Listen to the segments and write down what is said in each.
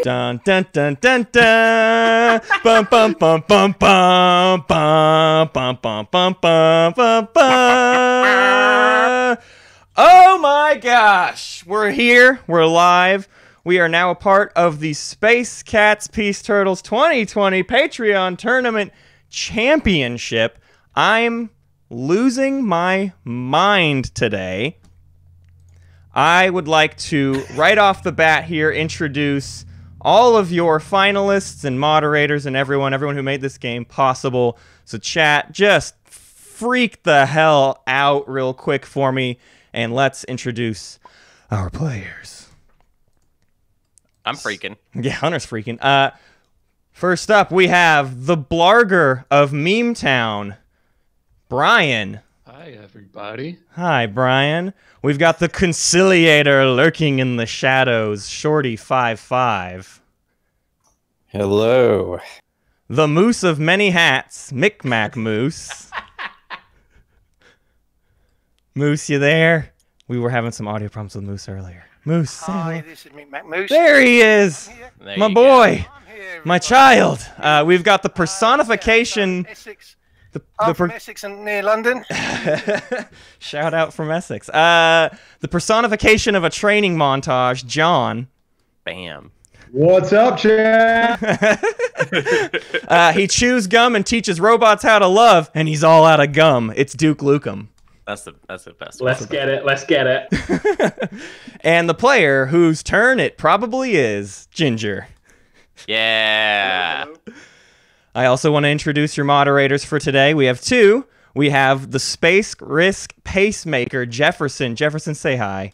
Dun dun dun dun dun. Bum bum bum bum bum bum bum bum bum bum bum bum. Oh my gosh! We're here. We're live. We are now a part of the Space Cats Peace Turtles 2020 Patreon Tournament Championship. I'm losing my mind today. I would like to, right off the bat here, introduce all of your finalists and moderators and everyone who made this game possible. So chat, just freak the hell out real quick for me, and let's introduce our players. I'm freaking. Yeah, Hunter's freaking. First up, we have the Blarger of Meme Town, Brian. Hi, everybody. Hi, Brian. We've got the Conciliator lurking in the shadows, Shorty55. Hello. The Moose of Many Hats, micmacmoose. Moose, you there? We were having some audio problems with Moose earlier. Moose, say hello. Hi, this is micmacmoose. There he is! There My you boy! Here, My child! We've got the personification... Essex. The From Essex and near London. Shout out from Essex. The personification of a training montage, John. Bam. What's up, Chad? He chews gum and teaches robots how to love, and he's all out of gum. It's DukeLukeM. That's the best. Let's get it. Let's get it. And the player whose turn it probably is, Ginger. Yeah. I also want to introduce your moderators for today. We have two. We have the Space Risk Pacemaker, Jefferson. Jefferson, say hi.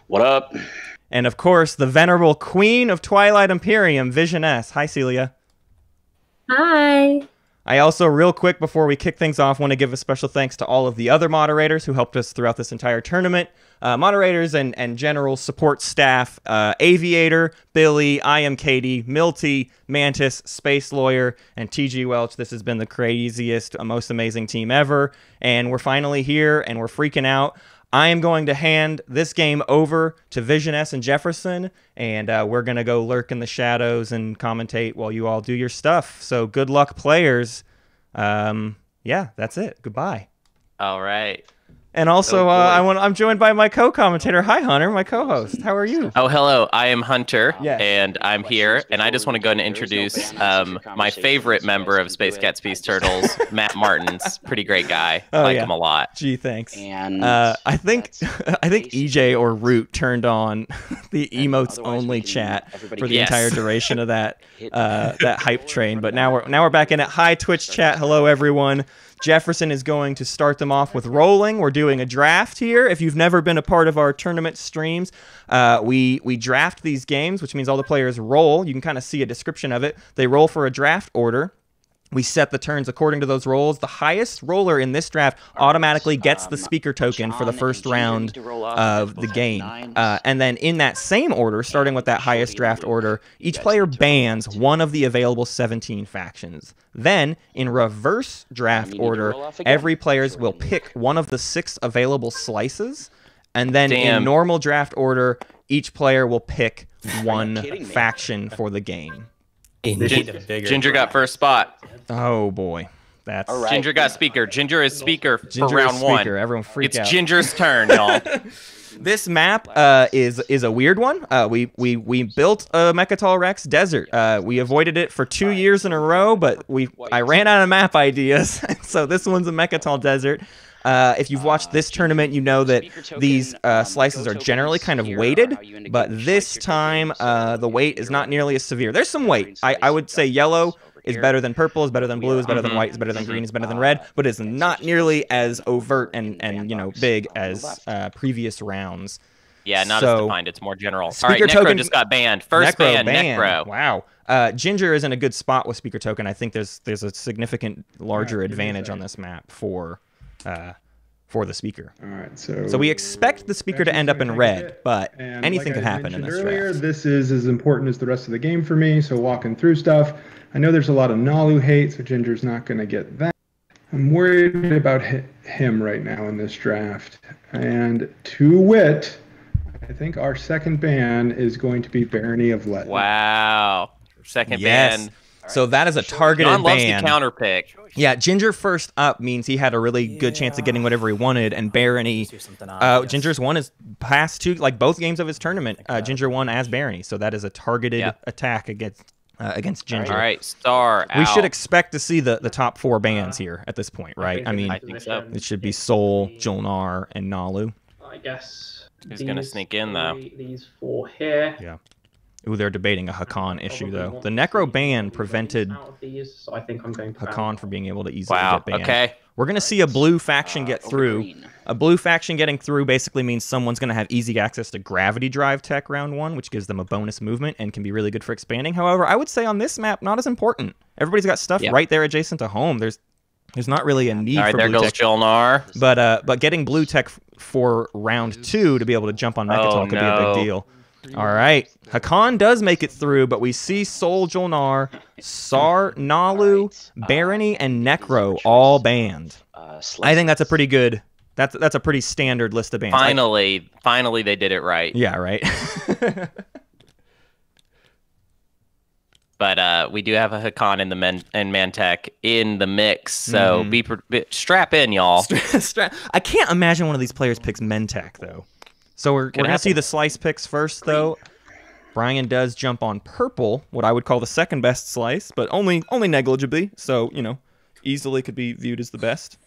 What up? And of course, the venerable Queen of Twilight Imperium, Visioness. Hi, Celia. Hi. I also, real quick, before we kick things off, want to give a special thanks to all of the other moderators who helped us throughout this entire tournament. Moderators and general support staff, Aviator, Billy, iamkaity, Milty, Mantis, SpaceLawyer, and tgwelch. This has been the craziest, most amazing team ever. And we're finally here, and we're freaking out. I am going to hand this game over to Visioness and Jefferson, and we're going to go lurk in the shadows and commentate while you all do your stuff. So good luck, players. Yeah, that's it. Goodbye. All right. And also, I'm joined by my co-commentator. Hi, Hunter, my co-host. How are you? Oh, hello. I am Hunter, Yes. and I'm here, and I just want to go and introduce my favorite member of Space Cats Peace Turtles, Matt Martins. Pretty great guy. Oh, Like yeah. him a lot. Gee, thanks. And I think EJ or Root turned on the emotes only chat for the Yes. entire duration of that that hype train. But now we're back in it. Hi, Twitch chat. Hello, everyone. Jefferson is going to start them off with rolling. We're doing a draft here. If you've never been a part of our tournament streams, we draft these games, which means all the players roll. You can kind of see a description of it. They roll for a draft order. We set the turns according to those rolls. The highest roller in this draft automatically gets the speaker token for the first round of the game. And then in that same order, starting with that highest draft order, each player bans one of the available 17 factions. Then, in reverse draft order, every player will pick one of the 6 available slices. And then in normal draft order, each player will pick one faction for the game. Ginger got first spot. Oh boy, that's All right. Ginger got speaker. Ginger is speaker for Ginger round is one. speaker. Everyone freak It's out. Ginger's turn, y'all. This map is a weird one. We built a Mechatol Rex desert. We avoided it for 2 years in a row, but I ran out of map ideas, so this one's a Mechatol desert. If you've watched this tournament, you know that these slices are generally kind of weighted, but this time the weight is not nearly as severe. There's some weight. I would say yellow is better than purple, is better than blue, is better than white, is better than green, is better than red, but it's not nearly as overt and you know, big as previous rounds. Yeah, not So- as defined. It's more general. All Speaker right, Necro token- just got banned. First ban, Necro. Wow. Ginger is in a good spot with speaker token. I think there's a significant larger advantage on this map for the speaker. All right, so we expect the speaker to end up in red, but And anything like could I happen in mentioned this earlier, draft. this is as important as the rest of the game for me, so walking through stuff. I know there's a lot of Nalu hate, so Ginger's not going to get that. I'm worried about him right now in this draft. And to wit, I think our second ban is going to be Barony of Let. Wow. Second Yes. ban. So that is a targeted John loves ban. the counter pick. Yeah, Ginger first up means he had a really good chance of getting whatever he wanted, and Barony, Ginger's won his past two, like both games of his tournament. Ginger won as Barony, so that is a targeted attack against Ginger. All right, Star We out. should expect to see the top 4 bans here at this point, right? I mean, I think so. it should be Sol, Jolnar, and Nalu. I guess. Who's gonna sneak in, though? These 4 here. Yeah. Ooh, they're debating a Hakan issue, though. The Necro ban prevented So I think I'm going to Hakan from being able to easily Wow, get banned. okay. We're going to see a blue faction get through. green. A blue faction getting through basically means someone's going to have easy access to Gravity Drive Tech round 1, which gives them a bonus movement and can be really good for expanding. However, I would say on this map, not as important. Everybody's got stuff right there adjacent to home. There's not really a need All right, for there blue goes tech. Jolnar. But getting blue tech for round 2 to be able to jump on Mechatol could be a big deal. All right, Hakan does make it through, but we see Sol, Jolnar, Sar, Nalu, Barony, and Necro all banned. I think that's a pretty good. That's a pretty standard list of bans. Finally, they did it right. Yeah, right. But we do have a Hakan in the Mantech in the mix, so strap in, y'all. I can't imagine one of these players picks Mentech though. So we're gonna see the slice picks first though. Brian does jump on purple, what I would call the second best slice, but only negligibly. So easily could be viewed as the best.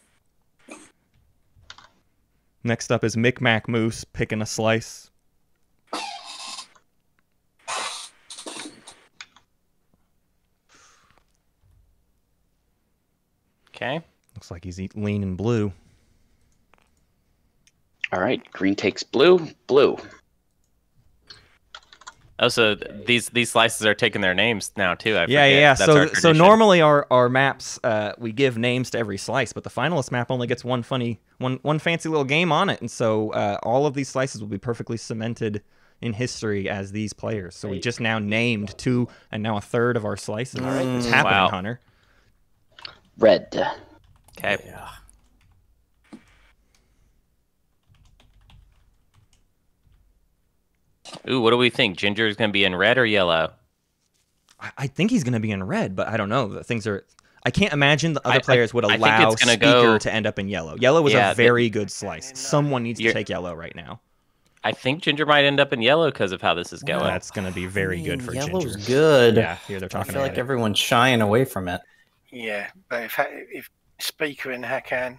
Next up is micmacmoose picking a slice. Okay. Looks like he's leaning blue. All right, green takes blue, blue. Oh, so these slices are taking their names now too. I forget. Yeah. That's our So tradition. normally our maps we give names to every slice, but the finalist map only gets one fancy little game on it, and so all of these slices will be perfectly cemented in history as these players. So we just now named 2 and now a third of our slices. It's happening, Wow. Hunter. Red. Okay. Yeah. Ooh, what do we think? Ginger is going to be in red or yellow? I think he's going to be in red, but I don't know. The things are. I can't imagine the other I players would think allow it's gonna Speaker go- to end up in yellow. Yellow was Yeah, a very good slice. Someone needs to You're- take yellow right now. I think Ginger might end up in yellow because of how this is going. That's going to be very good for Yellow's Ginger. good. Yeah, here they're I talking feel about like it. everyone's shying away from it. Yeah, but if Speaker and Hakan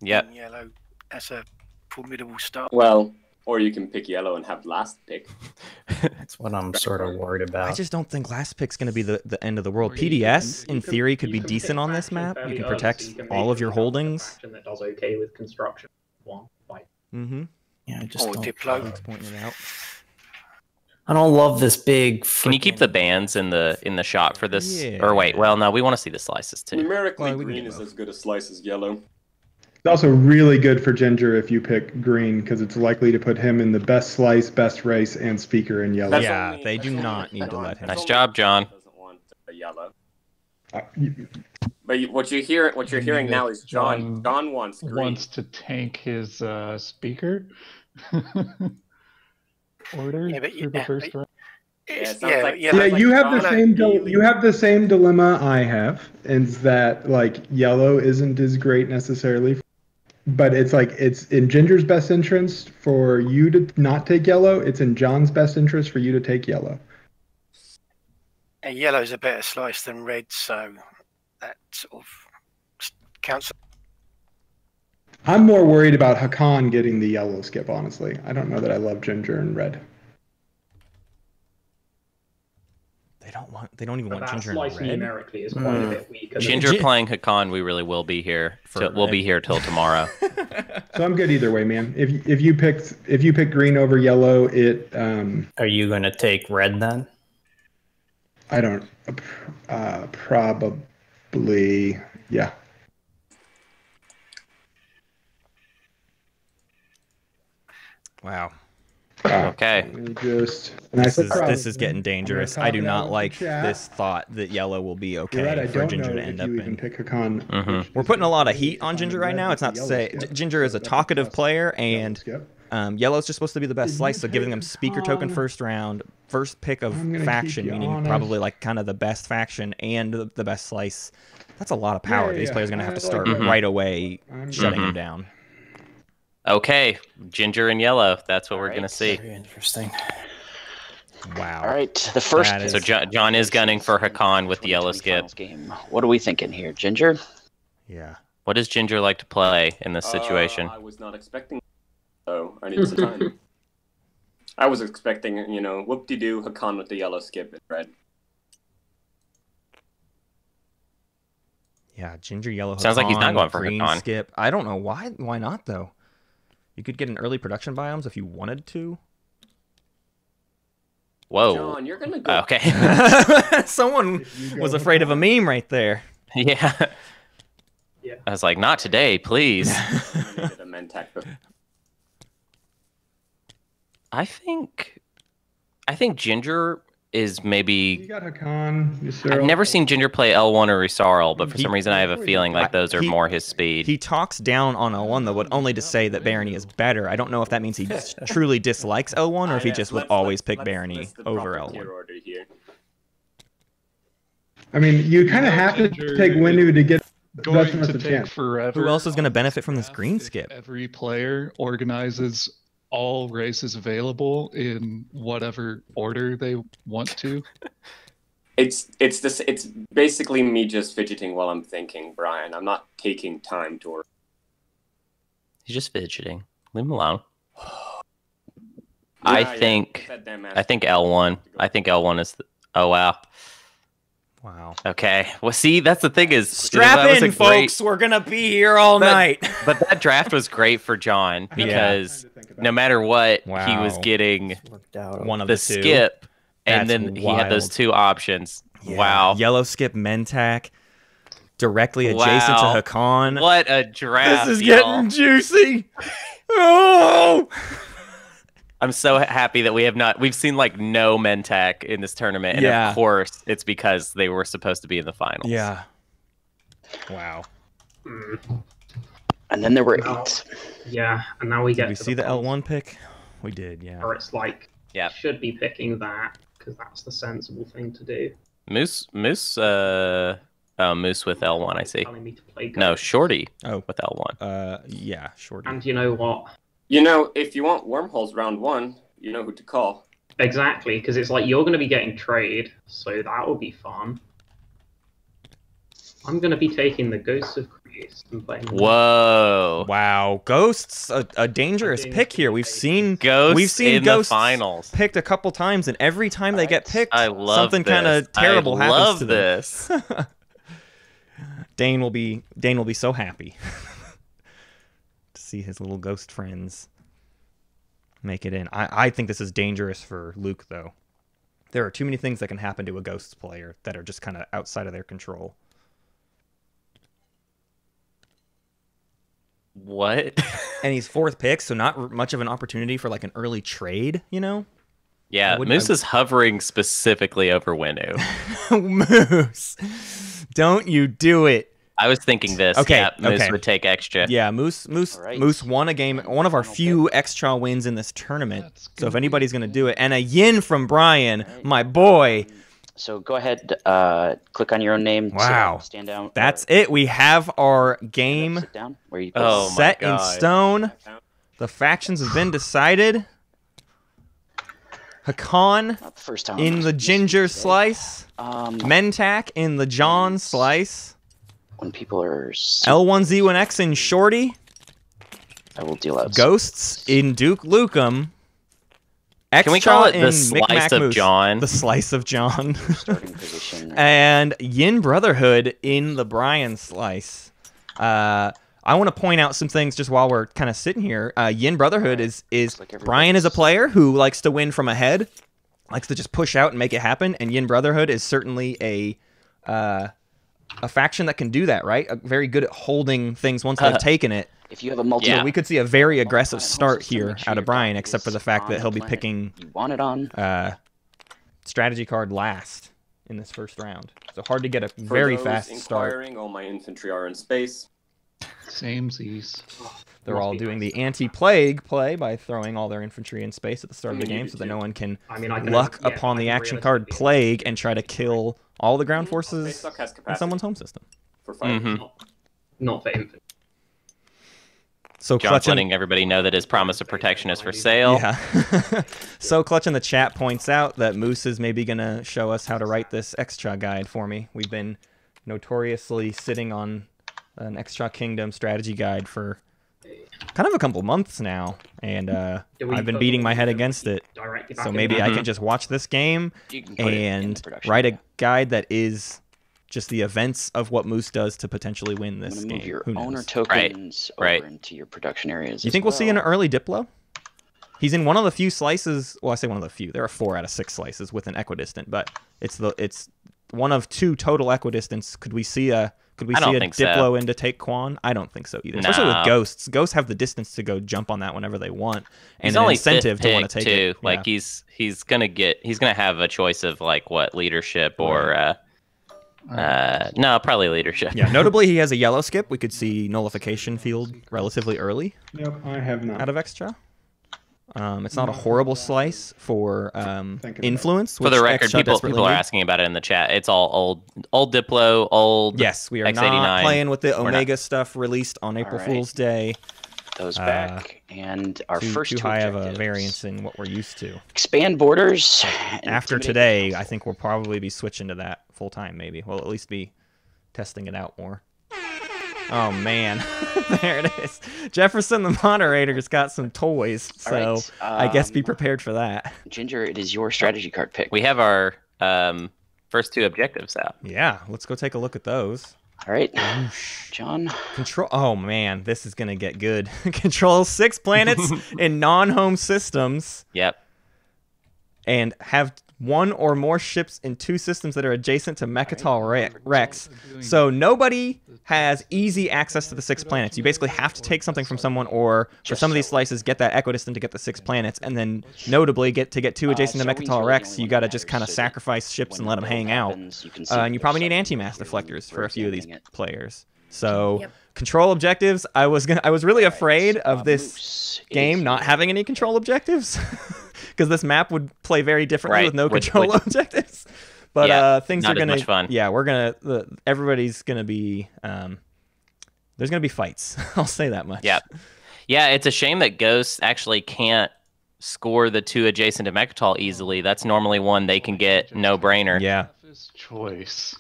Yep. in yellow, that's a formidable start. Well, or you can pick yellow and have last pick. That's what I'm sort of worried about. I just don't think last pick's going to be the end of the world. PDS, in theory, could be decent on this map. You can protect all of your holdings. That does okay with construction. Mm-hmm. Yeah, I just Or don't. Diplo. He's pointing it out. I don't love this big. Can you keep the bands in the shot for this? Or wait, well, no, we want to see the slices too. Numerically, Well, we can green get is both. as good a slice as yellow. It's also really good for Ginger if you pick green because it's likely to put him in the best slice, best race, and Speaker in yellow. That's Yeah, only- they do that's not only- need to let him. Nice job, John. Doesn't want a yellow. You- But what you're hearing now is John. John wants green. Wants to tank his speaker order Yeah, but through the first round. Yeah, it sounds Yeah, like- yeah, Yeah, like you have the John same really- you have the same dilemma I have, is that like yellow isn't as great necessarily, but it's like it's in Ginger's best interest for you to not take yellow. It's in John's best interest for you to take yellow. And yellow's a better slice than red, so that sort of counts. I'm more worried about Hakan getting the yellow skip. Honestly, I don't know that I love Ginger and red. They don't even But want that Ginger slice in red. numerically is quite a bit weaker. Ginger playing Hakan, we really will be here. We'll be here till tomorrow. So I'm good either way, man. If you pick green over yellow, it Are you going to take red then? I don't probably yeah. Wow. Wow. Okay. This is getting dangerous. I do not like this thought that yellow will be okay Right, I for don't Ginger know to if end you up even in. pick Hakan. We're putting a lot of heat on Ginger right now. It's not to say Ginger is a talkative player, and yellow's just supposed to be the best slice. So giving them speaker token first round, first pick of faction, meaning probably like kind of the best faction and the best slice. That's a lot of power. These players are gonna have to start right away shutting him down. Okay, Ginger and yellow. That's what we're gonna see. Very interesting. Wow. All right, the first. So John is gunning for Hakan with the yellow skip. Game. What are we thinking here, Ginger? Yeah. What does Ginger like to play in this situation? I was not expecting. So I need some time. I was expecting, whoop-de-doo, Hakan with the yellow skip in red. Yeah, Ginger, yellow. Sounds like he's not going for green Hakan. Skip. I don't know why. Why not though? You could get an early production biomes if you wanted to. Whoa. John, you're gonna go. Okay. Someone was afraid of a meme right there. Yeah. I was like, not today, please. I think Ginger is maybe. You got Hakan. I've never seen Ginger play L1 or Rusarl, but for some reason I have a feeling like those are more his speed. He talks down on L1 though, but only to say that Barony is better. I don't know if that means he truly dislikes L1 or if he just would always pick Barony over L1. I mean, you kind of have to take Windu to get Going to take forever. Who else is going to benefit from this green skip? Every player organizes all races available in whatever order they want to. It's basically me just fidgeting while I'm thinking, Brian. I'm not taking time to. He's just fidgeting. Leave him alone. I think L1. I think L1 is. Oh wow. Wow. Okay. Well, see, that's the thing is, strap in, folks. We're gonna be here all night. But that draft was great for John because no matter what, he was getting one of the the two. skip, and That's then he had those wild. two options. Yeah. Wow. Yellow skip Mentak, directly adjacent to Hakan. What a draft! This is getting juicy. Oh. I'm so happy that we've seen like no Mentak in this tournament, and of course it's because they were supposed to be in the finals. Yeah. Wow. And then there were Now- 8. Yeah, and now we get. Did we to see the point L1 pick? We did, yeah. Where it's like, yeah, should be picking that because that's the sensible thing to do. Moose with L1. I see. Telling me to play No, Ghost. Shorty. Oh, with L1. Yeah, Shorty. And you know what? If you want wormholes round 1, you know who to call. Exactly, because it's like you're going to be getting trade, so that will be fun. I'm going to be taking the Ghosts of Crease and playing. Whoa! Wow, Ghosts a dangerous pick here. We've seen Ghosts in Ghosts the finals picked a couple times, and every time they get picked, I love something kind of terrible I happens love to this. them. Dane will be so happy to see his little ghost friends make it in. I think this is dangerous for Luke, though. There are too many things that can happen to a Ghosts player that are just kind of outside of their control. What? And he's 4th pick, so not much of an opportunity for like an early trade, you know? Yeah, Moose is hovering specifically over Windu. Moose, don't you do it. I was thinking this. Okay, Yeah, Moose would take extra. Yeah, Moose won a game, one of our few extra wins in this tournament. So if anybody's going to do it, and a yin from Brian, my boy. So go ahead, click on your own name. Wow. Stand down. That's it. We have our game Sit down. Where you set in stone. The factions have been decided. Hakan in the Ginger slice. Mentak in the John slice. When people are L1Z1X in Shorty. I will deal out. Ghosts in DukeLukeM. Can we call it the slice of John? The slice of John. And Yin Brotherhood in the Brian slice. I want to point out some things just while we're kind of sitting here. Yin Brotherhood is Brian is a player who likes to win from ahead, likes to just push out and make it happen. And Yin Brotherhood is certainly a faction that can do that, right? Very good at holding things once they've taken it. If you have a multi, So we could see a very aggressive start here out of Brian, except for the fact that he'll be picking you want it on. strategy card last in this first round. So hard to get a For very those fast start. inquiring, all my infantry are in space. Samesies. They're all doing the anti-plague play by throwing all their infantry in space at the start of the game so that no one can luck upon the action card plague and try to kill all the ground forces in someone's home system. For fighters. Not for infantry. So John's letting everybody know that his promise of protection is for sale. Yeah. So Clutch in the chat points out that Moose is maybe going to show us how to write this extra guide for me. We've been notoriously sitting on an extra kingdom strategy guide for kind of a couple months now, and I've been beating my head against it. So maybe I can just watch this game and write a guide that is just the events of what Moose does to potentially win this game. Move your Who knows? owner tokens over into your production areas. You think we'll see an early Diplo? He's in one of the few slices. Well, I say one of the few. There are 4 out of 6 slices with an equidistant, but it's one of 2 total equidistants. Could we see a Diplo into take Quan? I don't think so either. Especially with Ghosts. Ghosts have the distance to go jump on that whenever they want, and He's an only incentive to want pick, to take too. it. Like he's gonna have a choice of like what leadership or no, probably leadership. Yeah. Notably, he has a yellow skip. We could see nullification field relatively early. Yep, I have not. Out of extra. It's not a horrible slice for influence. For the record, people are asking about it in the chat. It's all old Diplo, old Yes, we are X89. not playing with the Omega stuff released on April Fool's Day. Those back, and our first too two high of a objectives. variance in what we're used to. Expand borders. After today, I think we'll probably be switching to that full time. Maybe we'll at least be testing it out more. Oh man, there it is. Jefferson, the moderator, has got some toys, so right, I guess be prepared for that. Ginger, it is your strategy card pick. We have our first 2 objectives out. Yeah, let's go take a look at those. All right, John. Control. Oh man, this is gonna get good. Control 6 planets in non-home systems. Yep. And have 1 or more ships in 2 systems that are adjacent to Mechatol Rex. So nobody has easy access to the 6 planets. You basically have to take something from someone, or for some of these slices, get that equidistant to get the 6 planets, and then notably to get 2 adjacent to Mechatol Rex, you got to just kind of sacrifice ships and let them hang out. And you probably need anti-mass deflectors for a few of these players. So control objectives. I was really afraid of this game not having any control objectives. Because this map would play very differently with no control objectives. But things are gonna. Fun. Yeah, everybody's gonna be. There's gonna be fights. I'll say that much. Yeah, yeah. It's a shame that Ghosts actually can't score the 2 adjacent to Mechatol easily. That's normally one they can get no brainer. Yeah. Choice.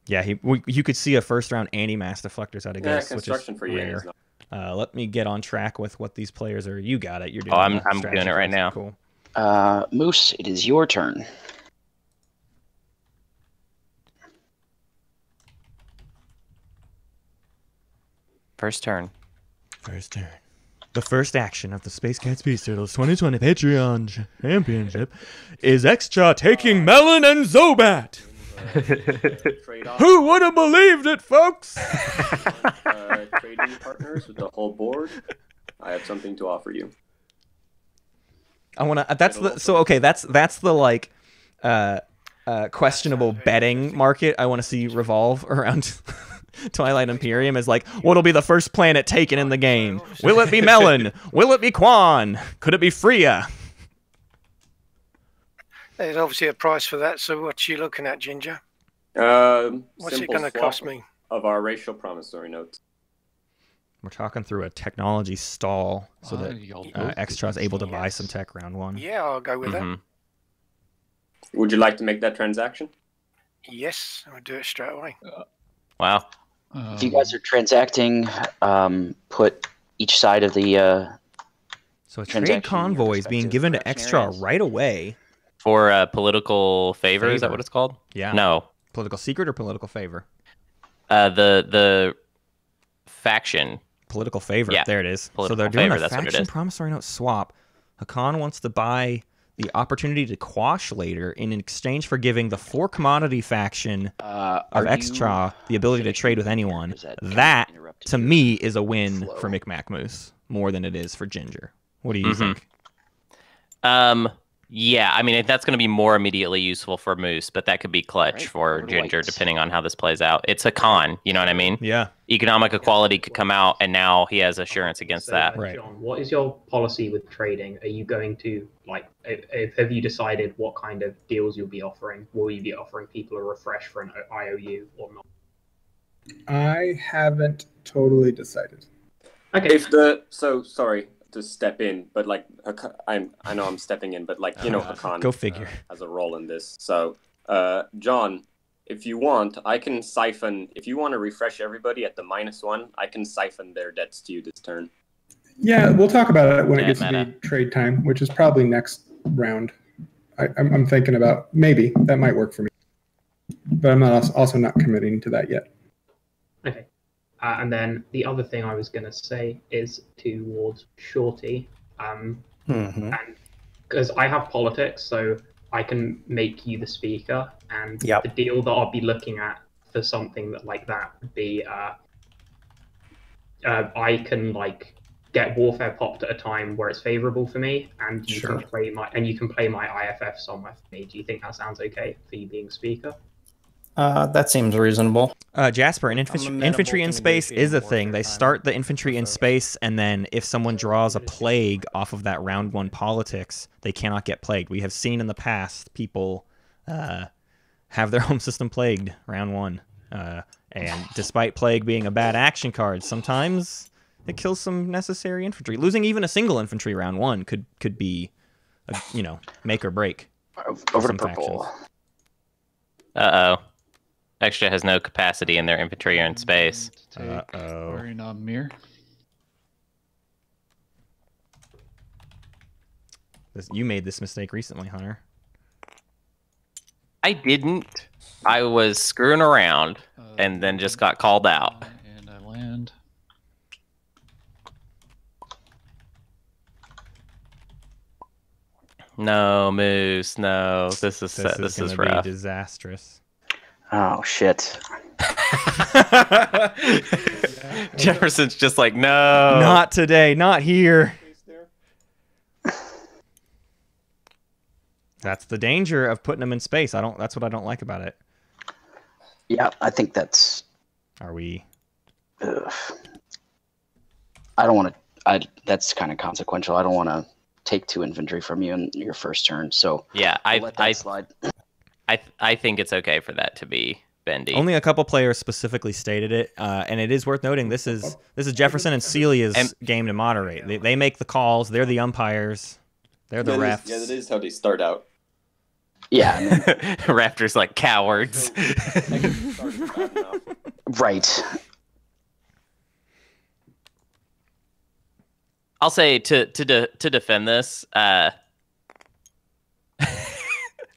Yeah, you could see a first round anti-mass deflectors out of Ghosts, which is for rare. Let me get on track with what these players are. You got it. You're doing. Oh, I'm doing it right now. Cool. Moose, it is your turn. First turn. First turn. The first action of the Space Cat Space Turtles 2020 Patreon Championship is Extra taking Melon and Zobat. Who would have believed it, folks? Trading partners with the whole board. I have something to offer you. I want to. That's the like questionable betting market. I want to see revolve around Twilight Imperium as like, what'll be the first planet taken in the game? Will it be Melon? Will it be Quan? Could it be Freya? There's obviously a price for that, so what's you looking at, Ginger? What's it going to cost me? Of our racial promissory notes. We're talking through a technology stall so that Extra is able to buy some tech round 1. Yeah, I'll go with that. Would you like to make that transaction? Yes, I'll do it straight away. Wow. If you guys are transacting, put each side of the so a trade convoy is being given to Extra right away. For political favor, is that what it's called? Yeah. No. Political secret or political favor? The faction. Political favor. Yeah. There it is. Political so they're doing favor, a that's what it faction is. promissory note swap. Hakan wants to buy the opportunity to quash later in exchange for giving the 4 commodity faction of Extra the ability to trade with anyone. That, to me, is a win for micmacmoose more than it is for Ginger. What do you think? Yeah, I mean, that's going to be more immediately useful for Moose, but that could be clutch for Ginger, depending on how this plays out. It's a con, you know what I mean? Yeah. Economic equality could come out, and now he has assurance against that. Right. John, what is your policy with trading? Are you going to, have you decided what kind of deals you'll be offering? Will you be offering people a refresh for an IOU or not? I haven't totally decided. Okay. Sorry to step in, but I know I'm stepping in, but Hakan go figure has a role in this. So John, if you want, I can siphon. If you want to refresh everybody at the -1, I can siphon their debts to you this turn. Yeah, we'll talk about it when it gets to be trade time, which is probably next round. I'm thinking about maybe that might work for me, but I'm also not committing to that yet. Okay. And then the other thing I was going to say is towards Shorty, and because I have politics, so I can make you the speaker, and the deal that I'll be looking at for something like that would be I can get warfare popped at a time where it's favorable for me, and you can play my IFF somewhere for me. Do you think that sounds okay for you being speaker? That seems reasonable. Jasper, infantry in space is a thing. They start the infantry in space, and then if someone draws a plague off of that round 1 politics, they cannot get plagued. We have seen in the past people have their home system plagued round 1. And despite plague being a bad action card, sometimes it kills some necessary infantry. Losing even a single infantry round 1 could be, make or break. Over to purple. Factions. Uh-oh. Extra has no capacity in their infantry or in space. On Mir. You made this mistake recently, Hunter. I didn't. I was screwing around and then just got called out. And I land. No, Moose. No, this is rough. Be disastrous. Oh shit! Jefferson's just like, no, not today, not here. That's the danger of putting them in space. That's what I don't like about it. Yeah, I think that's. Are we? I don't want to. That's kind of consequential. I don't want to take 2 infantry from you in your first turn. So yeah, I'll let that slide. I think it's okay for that to be bendy. Only a couple players specifically stated it, and it is worth noting this is Jefferson and Celia's game to moderate. They make the calls. They're the umpires. They're the refs. Yeah, that is how they start out. Yeah, Raptors like cowards. Right. I'll say to defend this.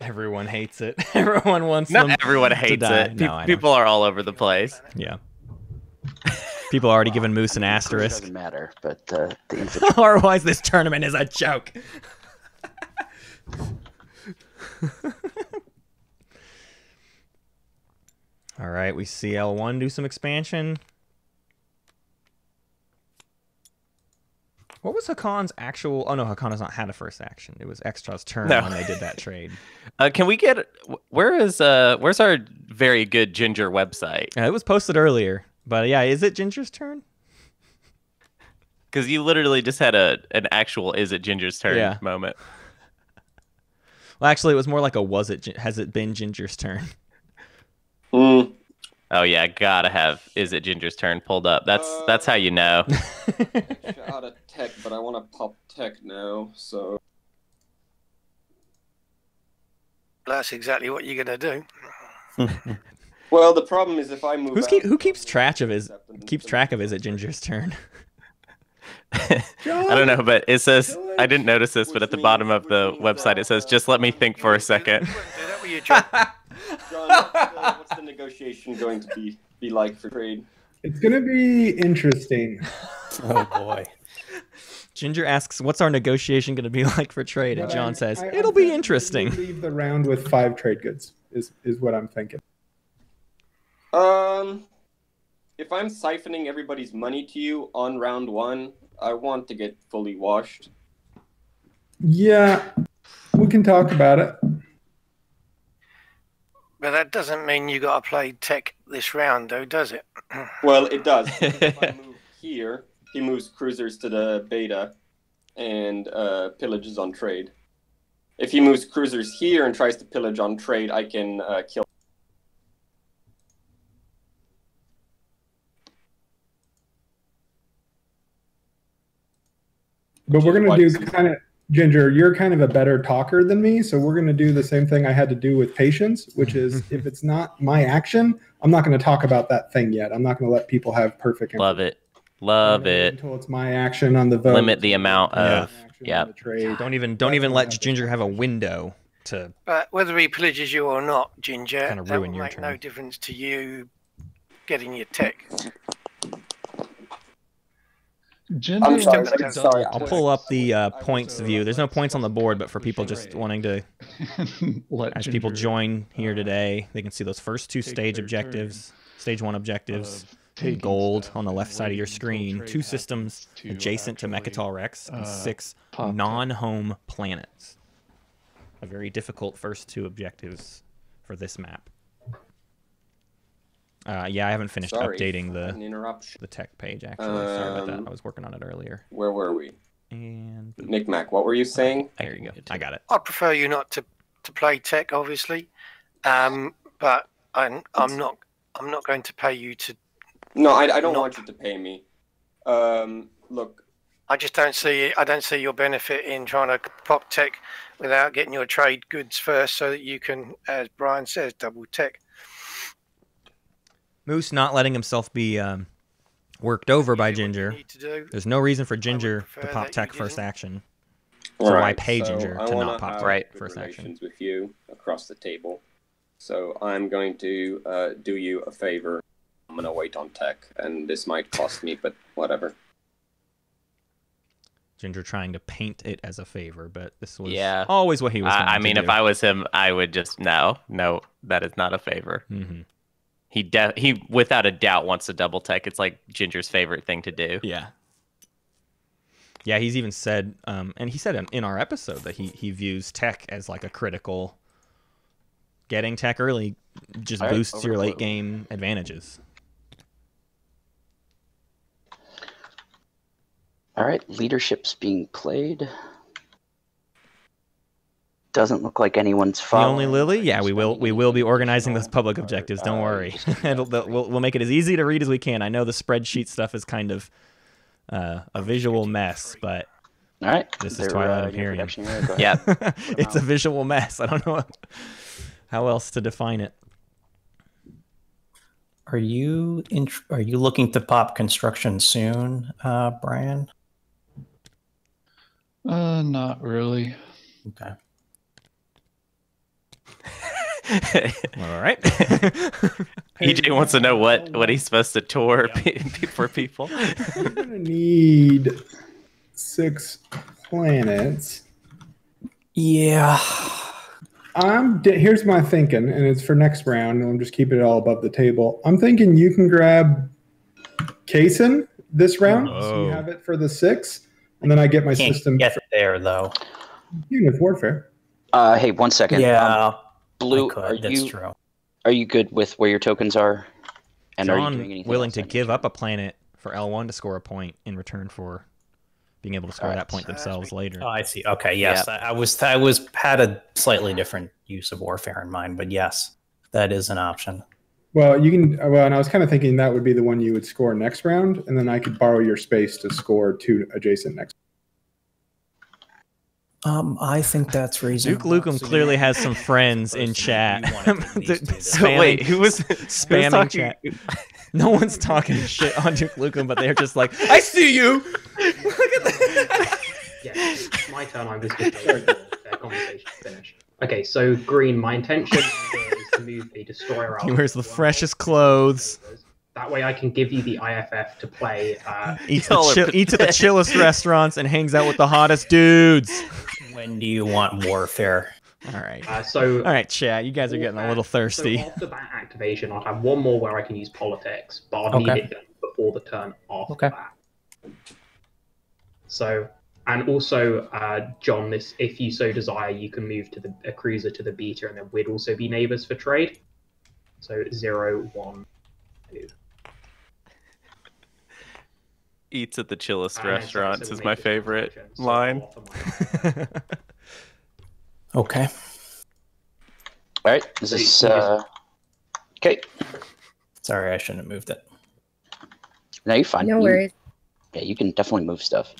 Everyone hates it. Everyone wants them. Not everyone hates it. People are all over the place. Yeah. People are already giving Moose an asterisk. Doesn't matter, but the infantry. Otherwise, this tournament is a joke. All right, we see L1 do some expansion. What was Hakan's actual... Oh, no, Hakan has not had a first action. It was Extra's turn when they did that trade. Can we get... Where's our very good Ginger website? It was posted earlier. But yeah, is it Ginger's turn? Because you literally just had an actual is it Ginger's turn moment. Well, actually, it was more like a has it been Ginger's turn? Oh yeah, gotta have is it Ginger's turn pulled up. That's how you know. Out of tech, but I want to pop tech now, so. That's exactly what you're gonna do. Well, the problem is if I move. Who keeps track of is it Ginger's turn? I don't know, but it says I didn't notice this, but at the bottom of the website it says, "Just let me think for a second." John, what's the negotiation going to be like for trade? It's going to be interesting. Oh boy. Ginger asks, "What's our negotiation going to be like for trade?" And John says, I "It'll be interesting." Leave the round with 5 trade goods is what I'm thinking. If I'm siphoning everybody's money to you on round 1, I want to get fully washed. Yeah, we can talk about it. But that doesn't mean you got to play tech this round, though, does it? Well, it does. If I move here, he moves cruisers to the beta and pillages on trade. If he moves cruisers here and tries to pillage on trade, I can kill. But we're going to do kind of, Ginger, you're kind of a better talker than me, so we're going to do the same thing I had to do with patience, which is if it's not my action, I'm not going to talk about that thing yet. I'm not going to let people have perfect Love it. Love it. until it's my action on the vote. Limit the amount of Don't even let Ginger have a window to. But whether he pillages you or not, Ginger, Kinda that will ruin your make turn. no difference to you getting your tech. Ginger, I'm sorry, wants to I'm sorry. double I'll pull up the points view. There's no points on the board, but for people just wanting to, let as people Ginger, join here today, they can see those first 2 stage objectives, stage 1 objectives, in taking gold stuff on the left side of your away from screen, trade 2 systems to adjacent to actually, Mechatol Rex, and 6 pop tech. non-home planets. A very difficult first 2 objectives for this map. Yeah, I haven't finished updating the tech page, actually. Sorry about that. I was working on it earlier. Where were we? And Micmac, what were you saying? there you go. I got it. I prefer you not to play tech, obviously, but I'm not going to pay you to. No, I don't want you to pay me. Look, I just don't see your benefit in trying to pop tech without getting your trade goods first, so that you can, as Brian says, double tech. Moose not letting himself be worked over by Ginger. There's no reason for Ginger to pop tech first action. So why pay Ginger to not pop tech first action? With you across the table. So I'm going to do you a favor. I'm going to wait on tech, and this might cost me, but whatever. Ginger trying to paint it as a favor, but this was always what he was going I to mean, do. if I was him, I would just no, that is not a favor. Mm-hmm. He without a doubt wants to double tech. It's like Ginger's favorite thing to do. Yeah. Yeah, he's even said, and he said in our episode that he views tech as like a critical. Getting tech early just boosts your late game advantages. All right, leadership's being played. Doesn't look like anyone's The following. only Lily? Yeah, we will be organizing those public objectives. Don't worry. We'll make it as easy to read as we can. I know the spreadsheet stuff is kind of a visual mess, but all right, this is Twilight Imperium. Yeah, it's a visual mess. I don't know how else to define it. Are you looking to pop construction soon, Brian? Not really. Okay. All right. EJ wants to know what he's supposed to tour for people. I'm gonna need 6 planets. Yeah. Here's my thinking, and it's for next round, and I'm just keeping it all above the table. I'm thinking you can grab Kaysen this round, so you have it for the 6, and then I get my system. Get there though. Unit of warfare. Hey, 1 second. Yeah. Blue, that's true. Are you good with where your tokens are? And John, are you doing anything willing to give up a planet for L1 to score a point in return for being able to score that point themselves later. Oh, I see. Okay, yes, Yeah. I had a slightly different use of warfare in mind, but yes, that is an option. Well, you can. Well, and I was kind of thinking that would be the one you would score next round, and then I could borrow your space to score 2 adjacent next. I think that's reasonable. DukeLukeM clearly has some friends in chat. So wait, who was spamming talking? chat? No one's talking shit on DukeLukeM, but they're just like, I see you. Yeah, it's my turn. I'm just going to let their conversation finish. Okay, so green. My intention here is to move a destroyer out. He wears the freshest clothes. That way I can give you the IFF to play. Eats at the chillest restaurants and hangs out with the hottest dudes. When do you want warfare? All right. All right, chat. You guys are getting a little thirsty. So after that activation, I'll have one more where I can use politics, but I'll need it done before the turn after that. So, and also, John, if you so desire, you can move to a cruiser to the beta, and then we'd also be neighbors for trade. So 0, 1, 2. Eats at the chillest restaurants is my favorite line. Okay. All right. Is this okay? Sorry, I shouldn't have moved it. No, you're fine. No worries. Yeah, you can definitely move stuff.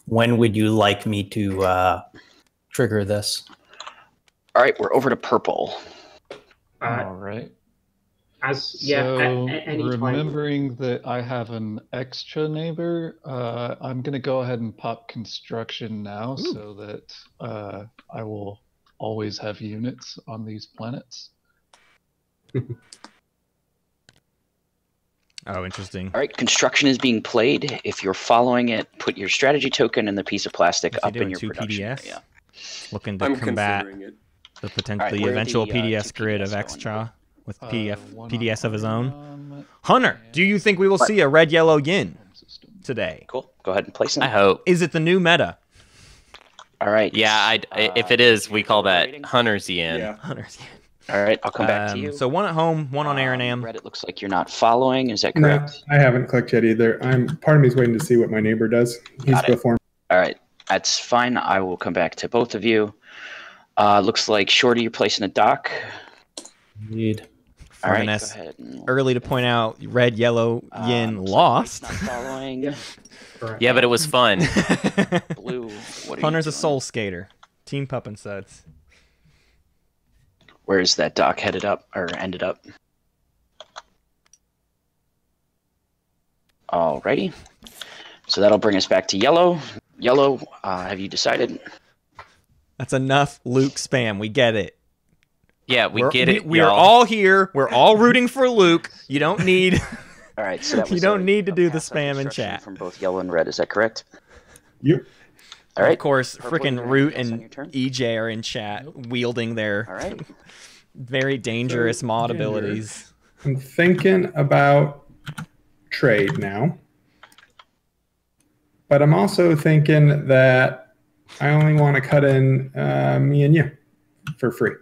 When would you like me to trigger this? All right, we're over to purple. All right. So, remembering that I have an extra neighbor, I'm going to go ahead and pop construction now so that I will always have units on these planets. Oh, interesting. All right, construction is being played. If you're following it, put your strategy token and the piece of plastic up in your production area. Looking to combat the potentially eventual PDS grid of Extra with PDS of his own. Hunter, do you think we will see a red-yellow yin today? Cool. Go ahead and place it. I hope. Is it the new meta? All right. Yeah, if it is, we call that Hunter's yin. Yeah. Hunter's yin. All right, I'll come back to you. So one at home, one on Aranam. Red, it looks like you're not following. Is that correct? No, I haven't clicked yet either. Part of me is waiting to see what my neighbor does. He's before me. All right, that's fine. I will come back to both of you. Looks like Shorty, you're placing a dock. Indeed. All right, Visioness, go ahead. early to point out, red, yellow, yin lost. Not following. Yeah, but it was fun. Blue. What are Hunter's you a soul skater. Team Pup and Suds. Where's that dock headed up or ended up? Alrighty. So that'll bring us back to yellow. Yellow, have you decided? That's enough Luke spam. We get it. Yeah, we get it. We are all here. We're all rooting for Luke. You don't need. All right, so that was you don't need to do the spam in chat. From both yellow and red, is that correct? Yep. All right. Of course, freaking Root and EJ are in chat, wielding their very dangerous mod abilities. I'm thinking about trade now, but I'm also thinking that I only want to cut in me and you for free.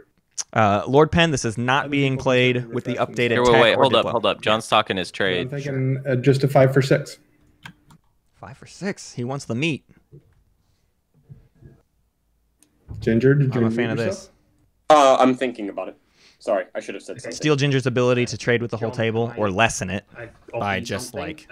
Lord Penn, this is not being played with the updated. Wait, hold up. John's talking his trade. So I'm thinking just a 5 for 6. 5 for 6. He wants the meat. Ginger, did you I'm a fan of this. I'm thinking about it. Sorry, I should have said something. Steal Ginger's ability to trade with the whole table, or lessen it by just like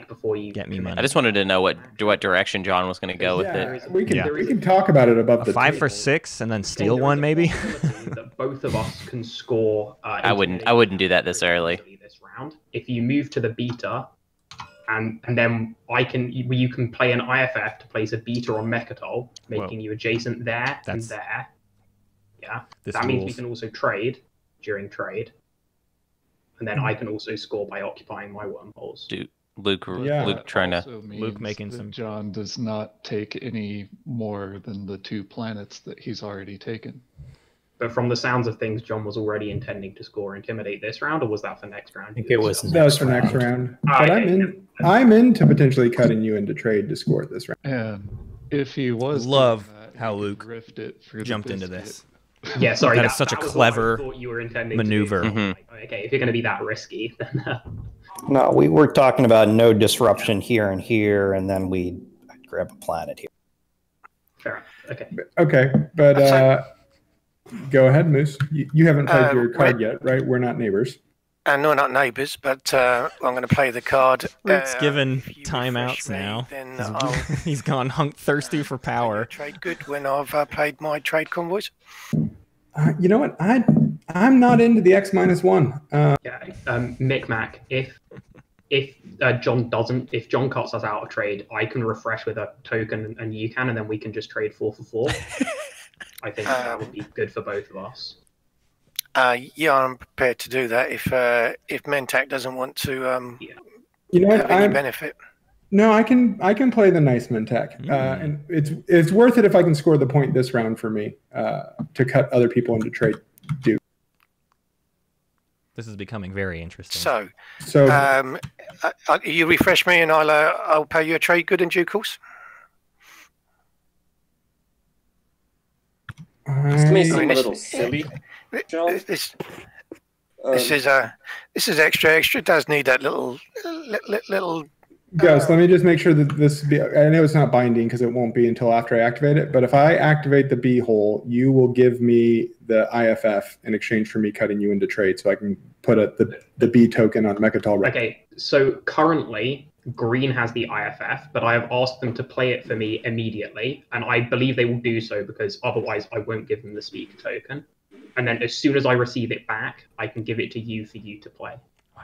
before you get me money. I just wanted to know what direction John was going to go with it. We can talk about it above the 5 table. for 6 and then steal one maybe. that both of us can score. I wouldn't do that this early. This round, if you move to the beta, and then you can play an IFF to place a beta on Mechatol, making you adjacent there and there. Yeah, that means we can also trade during trade, and then I can also score by occupying my wormholes. Dude, Luke trying to Luke making that some. John does not take any more than the 2 planets that he's already taken. But from the sounds of things, John was already intending to score Intimidate this round, or was that for next round? I think it was. That was for next round. But I'm into potentially cutting you into trade to score this round. And if he was love that, how Luke jumped into biscuit. this. Yeah, sorry. That is such a clever maneuver. Okay, if you're going to be that risky, then. No, we were talking about no disruption here and here, and then we'd grab a planet here. Fair enough. Okay. Okay, but go ahead, Moose. You haven't played your card yet, right? We're not neighbors. No, not neighbours, but I'm going to play the card. Root's given timeouts now. He's gone thirsty for power. Trade good when I've played my trade convoys. You know what? I'm not into the X-1. Micmac. If John cuts us out of trade, I can refresh with a token, and you can, and then we can just trade 4 for 4. I think that would be good for both of us. Yeah, I'm prepared to do that if Mentak doesn't want to You know what? have any benefit. No, I can play the nice Mentak, and it's worth it if I can score the point this round for me to cut other people into trade. Duke. This is becoming very interesting. So you refresh me, and I'll pay you a trade good in due course. This may seem a little silly, John. This is extra. It does need that little. Ghost, let me just make sure that this be. I know it's not binding because it won't be until after I activate it. But if I activate the B hole, you will give me the IFF in exchange for me cutting you into trade, so I can put the B token on Mechatol Rex. Okay, so currently Green has the IFF, but I have asked them to play it for me immediately, and I believe they will do so because otherwise I won't give them the speaker token. And then as soon as I receive it back, I can give it to you for you to play. Wow.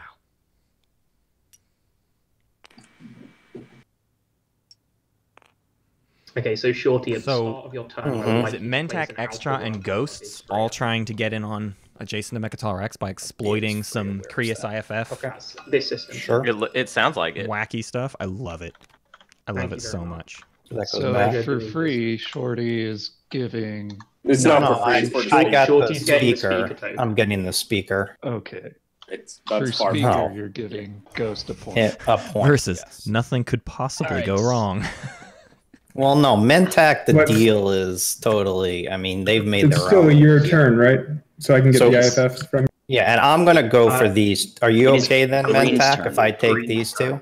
Okay, so Shorty, at the start of your turn, is it Mentak, Extra, and Ghosts all trying to get in on adjacent to Mechatol Rex by exploiting some Krius IFF? Okay. This system. Sure. It sounds like it. Wacky stuff. I love it. I love it so much. So for free, Shorty is giving. It's not for free. I got the Shorty's getting the speaker. token. I'm getting the speaker. Okay. That's For far. speaker, No. you're giving Ghost a point. A point. Versus yes. nothing could possibly go wrong. Well, no, Mentak, the deal is totally. I mean, they've made It's their still own. your turn, right? So I can get So- the IFFs from. Yeah, and I'm gonna go for these. Are you it is okay then, Green's Mentak, turn. if I take Green's these two?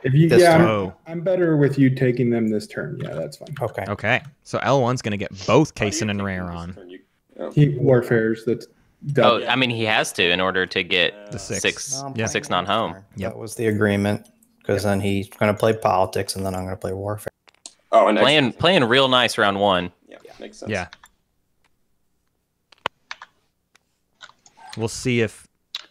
If you, This yeah, turn. I'm better with you taking them this turn. Yeah, that's fine. Okay. Okay, so L1's going to get both Kaysen and Rare on. He Warfare's that's. Oh, I mean, he has to in order to get The six. six, No, I'm Yeah. playing six non-home. Yep. That was the agreement, because then he's gonna play politics, and then I'm gonna play warfare. Oh, and Playing real nice round one. Yeah, makes sense. Yeah. We'll see if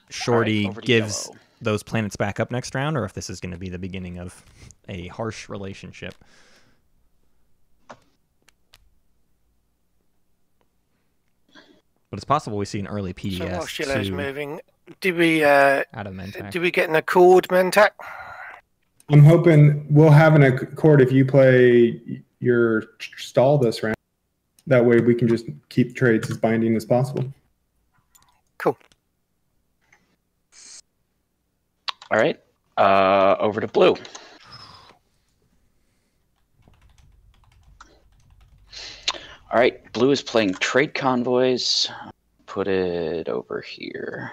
Shorty over to gives yellow. those planets back up next round, or if this is going to be the beginning of a harsh relationship. But it's possible we see an early So while PDS Shillow's to moving, did we out of Mentak. did we get an accord, Mentak? I'm hoping we'll have an accord if you play your stall this round. That way we can just keep trades as binding as possible. Cool. All right. Over to blue. All right. Blue is playing trade convoys. Put it over here.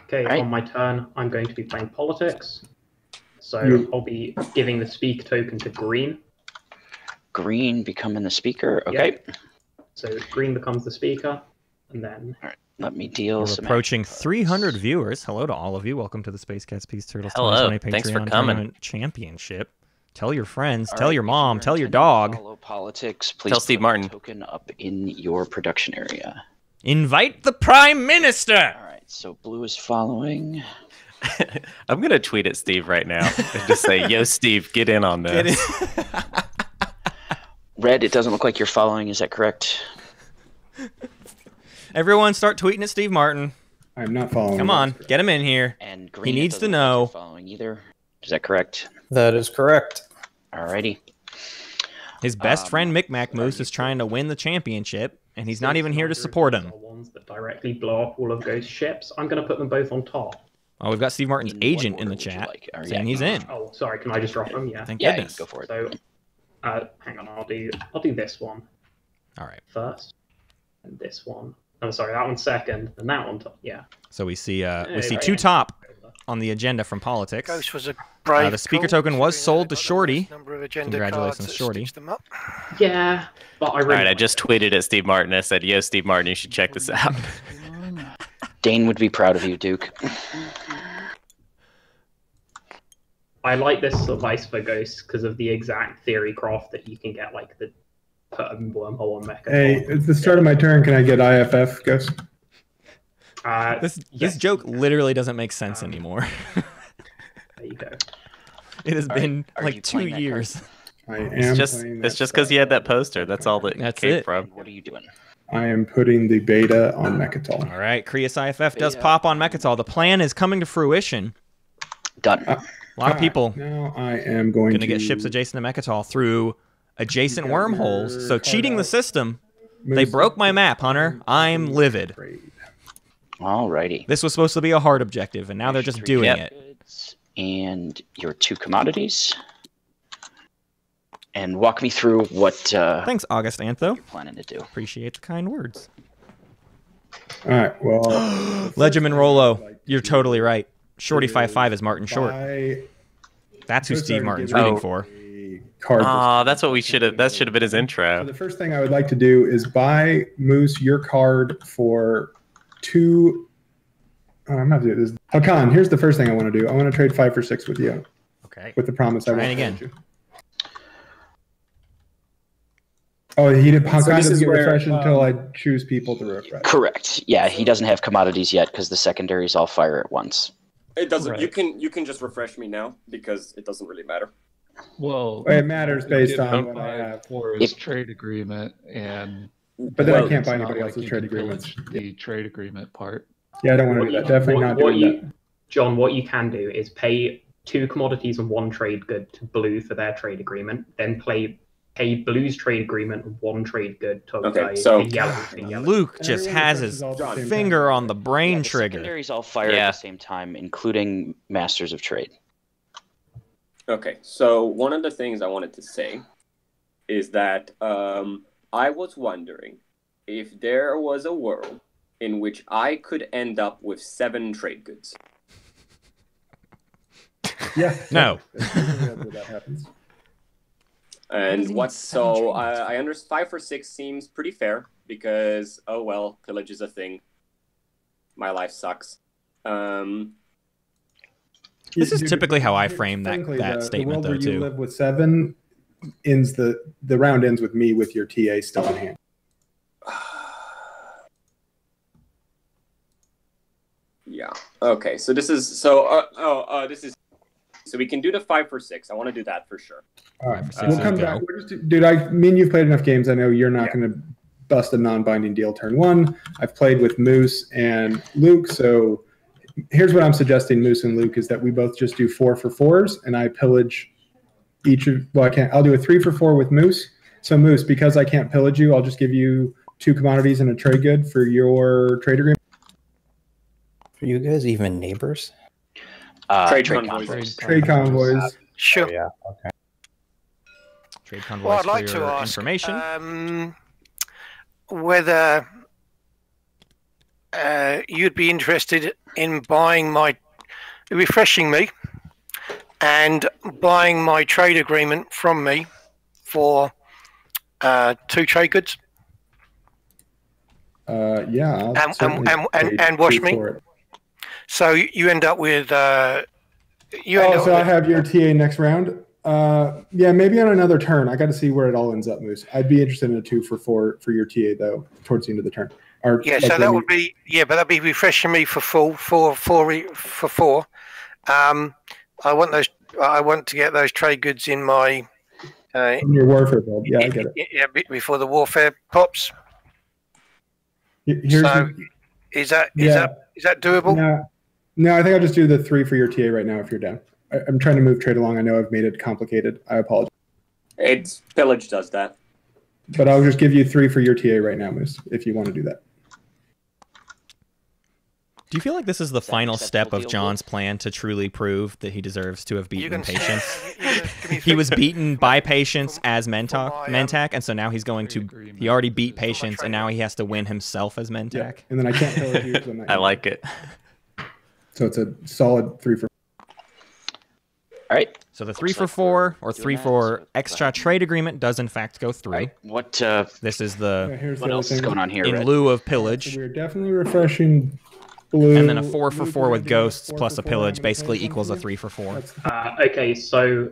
Okay, Right. on my turn, I'm going to be playing politics. So I'll be giving the speak token to Green. Green becoming the speaker. Okay. So Green becomes the speaker, and then All right. Let me deal We're some approaching extra cards. 300 viewers. Hello to all of you. Welcome to the Space Cats Peace Turtles Hello. 2020 Thanks for Patreon coming. Tournament Championship. Tell your friends, All tell right, your if mom, you're tell your intending to dog. Follow politics. Please Tell Steve put Martin. a token up in your production area. Invite the Prime Minister. All right. So blue is following. I'm gonna tweet at Steve right now and just say, "Yo, Steve, get in on this." Red, it doesn't look like you're following. Is that correct? Everyone start tweeting at Steve Martin. I'm not following. Come on, get him in here. And green, it needs to doesn't look like know. you're following either. Is that correct? That is correct. Alrighty. His best friend micmacmoose is trying to win the championship, and he's not even here to support him. are ones that directly blow up all of Ghost ships. I'm going to put them both on top. Oh, we've got Steve Martin's In what agent in order the would you chat like? Or, saying yeah, he's in. Oh, sorry. Can I just drop them? Yeah. Thank Yeah, goodness. go for it. So, hang on. I'll do this one All right. first, and this one. I'm sorry, that one's second, and that one top. Yeah. So we see Right, two yeah. top on the agenda from politics. Ghost was a brave. The speaker call, token was considering sold to they've got the Shorty. most number of agenda Congratulations, cards that Shorty. stitch them up. Yeah, but I really. All right, I like just it. tweeted at Steve Martin. I said, "Yo, Steve Martin, you should check this out." Dane would be proud of you, Duke. I like this slice for Ghosts because of the exact theory craft that you can get, like the put a wormhole on mecha. Hey, it's the start of my turn. Can I get IFF, Ghost? This joke literally doesn't make sense anymore. There you go. It has been Are like you 2 playing that years. I am It's just playing it's that just because he had that poster. That's all that That's came it. from. What are you doing? I am putting the beta on Mechatol. All right, Krios IFF does pop on Mechatol. The plan is coming to fruition. Done. A lot of people now I am going to get ships adjacent to Mechatol through adjacent wormholes. So cheating the system. They broke my map, Hunter. I'm livid. Alrighty. This was supposed to be a hard objective, and now they're just doing it. And your 2 commodities. And walk me through what thanks, August Antho. You're planning to do. Appreciate the kind words. All right, well... Legend Rollo, you're totally right. Shorty 55 is Martin Short. That's who Steve Martin's rooting for. That's what we should have. That should have been his intro. So the first thing I would like to do is buy Moose your card for 2. Oh, I'm not doing this. Hakan, here's the first thing I want to do. I want to trade 5 for 6 with you. Okay. With the promise I won't again. You. Oh, Hakan doesn't get refreshed until I choose people to refresh. Correct. Yeah, he doesn't have commodities yet because the secondaries all fire at once. It doesn't. Right. You can just refresh me now because it doesn't really matter. Well, it matters based on what I have for his trade agreement, and but then I can't buy anybody else's trade agreements. The trade agreement part. Yeah, I don't want to do that. Definitely not doing that. John, what you can do is pay 2 commodities and 1 trade good to Blue for their trade agreement, then pay Blue's trade agreement and 1 trade good to Yellow. Luke just has his finger on the brain trigger. Secondaries all fire at the same time, including Masters of Trade. Okay, so one of the things I wanted to say is that I was wondering if there was a world in which I could end up with 7 trade goods. Yeah. No. That happens. And what? So I understand 5 for 6 seems pretty fair because pillage is a thing. My life sucks. This is typically how I frame that statement, though, too. You live with 7 ends the round ends with me with your TA still in hand. Yeah. Okay. So this is this is. So we can do the 5 for 6. I want to do that for sure. All right. We'll come back. Dude, you've played enough games. I know you're not going to bust a non-binding deal turn 1. I've played with Moose and Luke, so here's what I'm suggesting, Moose and Luke, is that we both just do 4 for 4s, and I pillage each of. Well, I can't. I'll do a 3 for 4 with Moose. So Moose, because I can't pillage you, I'll just give you 2 commodities and a trade good for your trade agreement. Are you guys even neighbors? Trade convoys. Trade convoys. Sure. Oh, yeah. Okay. Trade convoys I'd like for to your ask information. Whether you'd be interested in refreshing me and buying my trade agreement from me for 2 trade goods. Yeah. And wash me. So you end up with. So I have your TA next round. Yeah, maybe on another turn. I got to see where it all ends up, Moose. I'd be interested in a 2 for 4 for your TA though, towards the end of the turn. Or, yeah, so that would be but that'd be refreshing me for 4. I want to get those trade goods in my. In your warfare build, yeah, I get it. Yeah, before the warfare pops. Is that doable? No, I think I'll just do the 3 for your TA right now if you're down. I'm trying to move trade along. I know I've made it complicated. I apologize. It's pillage does that. But I'll just give you 3 for your TA right now, Moose, if you want to do that. Do you feel like this is the final step of John's plan to truly prove that he deserves to have beaten Patience? He was beaten by Patience as Mentak, and so now he's going to. He already beat Patience, and now he has to win himself as Mentak. Yeah, and then I can't tell you. I'm not I like it. So it's a solid 3 for. All right. So the 3 for 4 or 3 for extra trade agreement does in fact go through. Right. What? This is the. What else is going on here? In lieu of pillage. So we're definitely refreshing. Blue, and then a 4 for 4 with ghosts plus a pillage basically equals a 3 for 4. Okay, so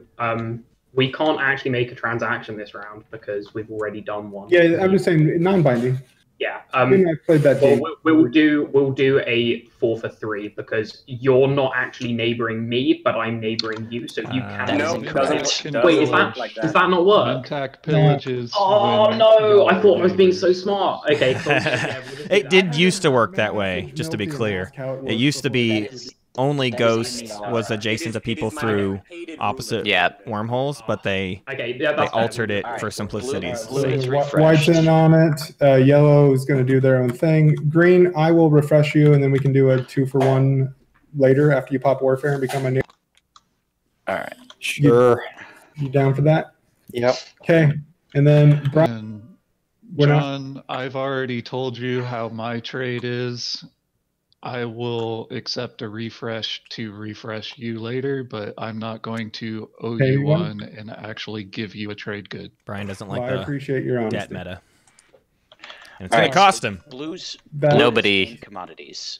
we can't actually make a transaction this round because we've already done one. Yeah, I'm just saying non-binding. Yeah. I played that game. We'll do a 4 for 3 because you're not actually neighboring me, but I'm neighboring you, so you can. No, it doesn't. Wait, does that not work? Mintac pillages. Oh no! I thought I was being so smart. Okay, cool. It did used to work that way, just to be clear. It used to be only Ghost was adjacent to people through opposite wormholes, but they altered it for simplicity's sake. White's in on it. Yellow is going to do their own thing. Green, I will refresh you, and then we can do a 2-for-1 later after you pop Warfare and become a new. All right. Sure. You down for that? Yep. Okay. And then Brian. John, I've already told you how my trade is. I will accept a refresh to refresh you later, but I'm not going to owe you one and actually give you a trade good. Brian doesn't like I appreciate your honesty. debt meta. And it's going to cost him. Blues. Nobody. Commodities.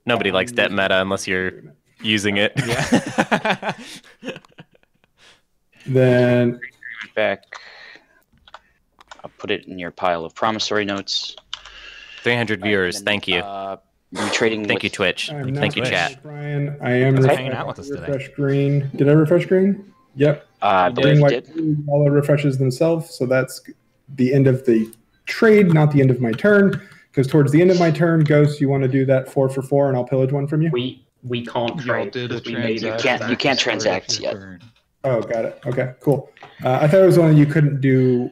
Nobody likes debt meta unless you're using it. Yeah. Then back. I'll put it in your pile of promissory notes. 300 viewers. Thank you. You're trading. Thank you, Twitch. Thank you, chat. Brian, I am hanging out with us today. Refresh green. Did I refresh green? Yep. Green, white, yellow refreshes themselves, so that's the end of the trade, not the end of my turn. Because towards the end of my turn, Ghost, you want to do that 4 for 4, and I'll pillage one from you. We can't trade. You can't transact yet. Oh, got it. Okay, cool. I thought it was only you couldn't do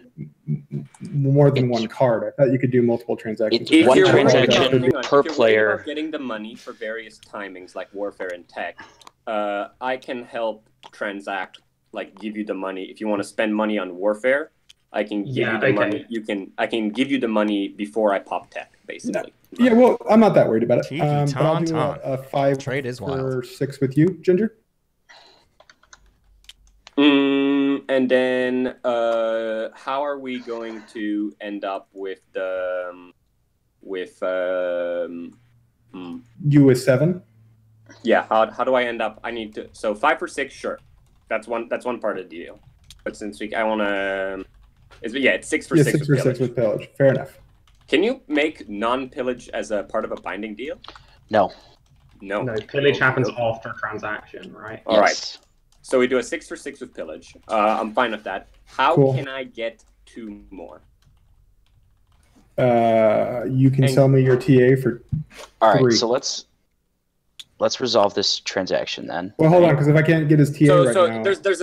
more than one card. I thought you could do multiple transactions. If one transaction per player. Getting the money for various timings like Warfare and Tech, I can help transact, like give you the money. If you want to spend money on Warfare, I can give you the money. I can give you the money before I pop Tech, basically. No. Yeah, well, I'm not that worried about it. But I'll do a 5 trade is wild. for 6 with you, Ginger. And then how are we going to end up with the You with 7? Yeah, how do I end up? I need to 5 for 6, sure. That's one part of the deal. But since I want to it's 6 for 6. 6 for 6 with pillage. Fair enough. Can you make non-pillage as a part of a binding deal? No. No, pillage happens after a transaction, right? All right. So we do a 6 for 6 with pillage. I'm fine with that. How can I get 2 more? You can sell me your TA for 3. All right, so let's resolve this transaction then. Well, hold on, because if I can't get his TA now, there's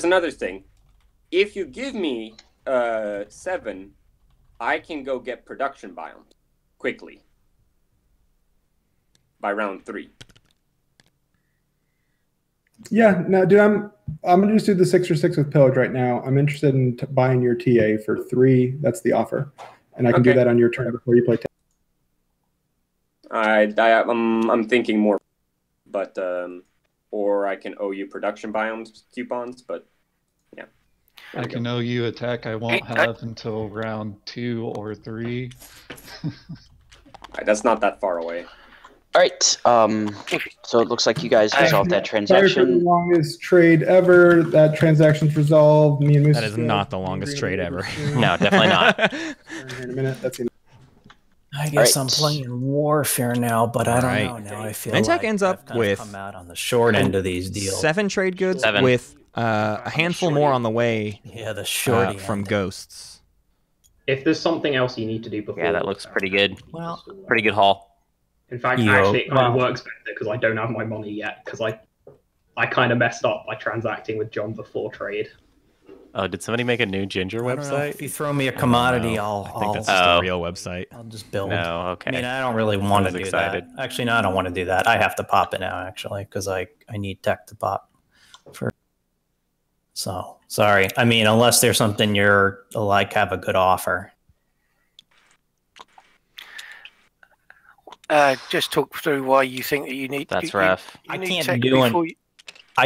another thing. If you give me 7, I can go get production biomes quickly by round 3. Yeah, no, dude, I'm gonna just do the 6 for 6 with pillage right now. I'm interested in buying your TA for 3. That's the offer, and I can do that on your turn before you play. I'm thinking more, but or I can owe you production biomes coupons, but yeah. I can owe you attack I won't have until round 2 or 3. That's not that far away. All right. So it looks like you guys resolved that transaction. Sorry for the longest trade ever. That transaction's resolved. Me and Moose. That is not the longest trade ever. No, definitely not. Here in a minute. That's enough. I guess I'm playing Warfare now, but I don't know. Now I feel Mintac like ends up with come out on the short end of these deals. 7 trade goods with a handful more on the way. Yeah, the short from Ghosts. If there's something else you need to do before, that looks pretty good. Well, pretty good haul. In fact, actually, it kind of works better because I don't have my money yet because I kind of messed up by transacting with John before trade. Oh, did somebody make a new Ginger website? If you throw me a commodity, I think that's just a real website. I'll just build. No, okay. I mean, I don't really want to do that. Actually, no, I don't want to do that. I have to pop it now, actually, because I need tech to pop. So, sorry. I mean, unless there's something you're like have a good offer. Just talk through why you think that you need. That's rough. I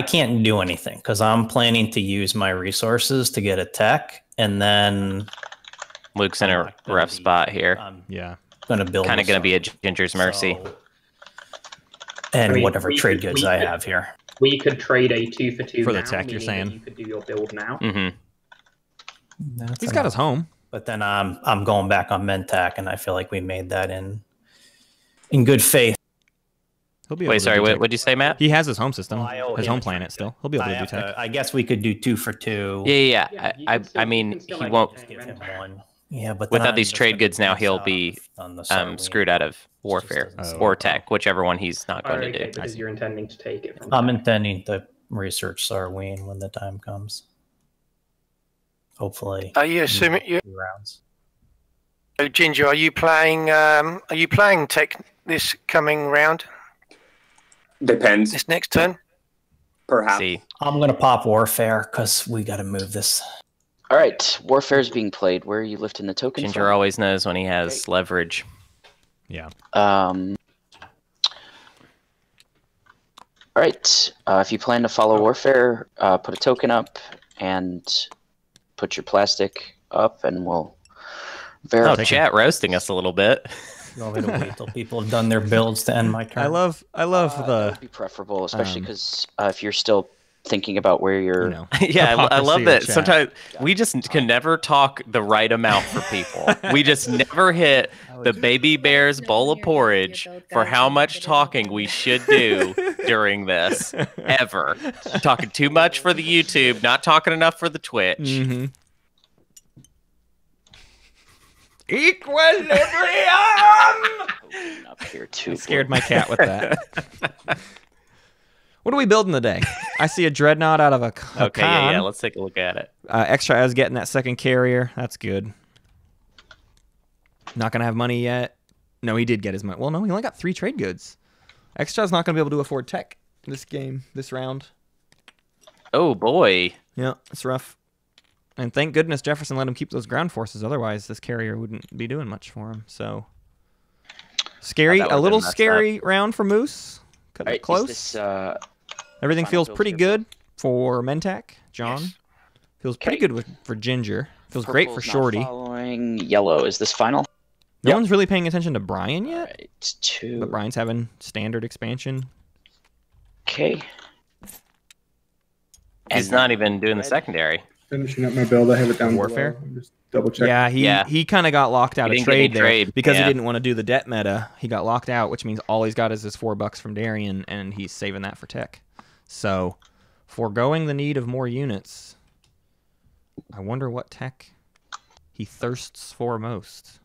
can't do anything because I'm planning to use my resources to get a tech, and then Luke's in a rough spot here. Yeah, gonna build. Kind of gonna be a Ginger's mercy. And whatever trade goods I have here. We could trade a 2 for 2 for the tech. You're saying you could do your build now. Mm-hmm. He's got his home. But then I'm going back on Mentac, and I feel like we made that in good faith. He'll be Wait, sorry, what did you say, Matt? He has his home system, Well, his home planet still. He'll be able to do tech. I guess we could do 2 for 2. Yeah. I mean, he won't. Give him 1. Yeah, but without these trade goods now, he'll be screwed out of warfare or tech, whichever one he's not going to do. Because you're intending to take it. I'm intending to research Sarween when the time comes. Hopefully. Are you assuming you? Rounds. So, Ginger, are you playing? Tech this coming round? Depends. This next turn. Perhaps. See. I'm gonna pop Warfare because we got to move this. All right, Warfare's being played. Where are you lifting the tokens Ginger from? always knows when he has leverage. Yeah. All right. If you plan to follow Warfare, put a token up and put your plastic up, and we'll verify. Oh, chat roasting us a little bit. You want me to wait till people have done their builds to end my turn? I love That would be preferable, especially because if you're still thinking about where you're. Yeah, I love that. chat. Sometimes we just can never talk the right amount for people. We just never hit the baby bear's bowl of porridge for how much talking we should do during this. Ever. Talking too much for the YouTube, not talking enough for the Twitch. Mm-hmm. Equilibrium! Up here too. Scared my cat with that. What are we building today? I see a dreadnought out of a Okay, yeah, let's take a look at it. Extra is getting that second carrier. That's good. Not gonna have money yet. No, he did get his money. Well, no, he only got 3 trade goods. Extra's not gonna be able to afford tech this game, this round. Oh boy. Yeah, it's rough. And thank goodness Jefferson let him keep those ground forces. Otherwise, this carrier wouldn't be doing much for him. So scary, a little scary round for Moose. Cut it close. Everything feels pretty good for Mentac. John feels pretty good for Ginger. Feels great for Shorty. Following yellow. Is this final? No one's really paying attention to Brian yet. Right, 2. But Brian's having standard expansion. Okay. He's not even doing the secondary. Finishing up my build. I have it down Warfare. below. I'm just double checking. Yeah, he kind of got locked out He of didn't get any trade there trade, because he yeah. didn't want to do the debt meta. He got locked out, which means all he's got is his $4 from Darien, and he's saving that for tech. So, foregoing the need of more units, I wonder what tech he thirsts for most.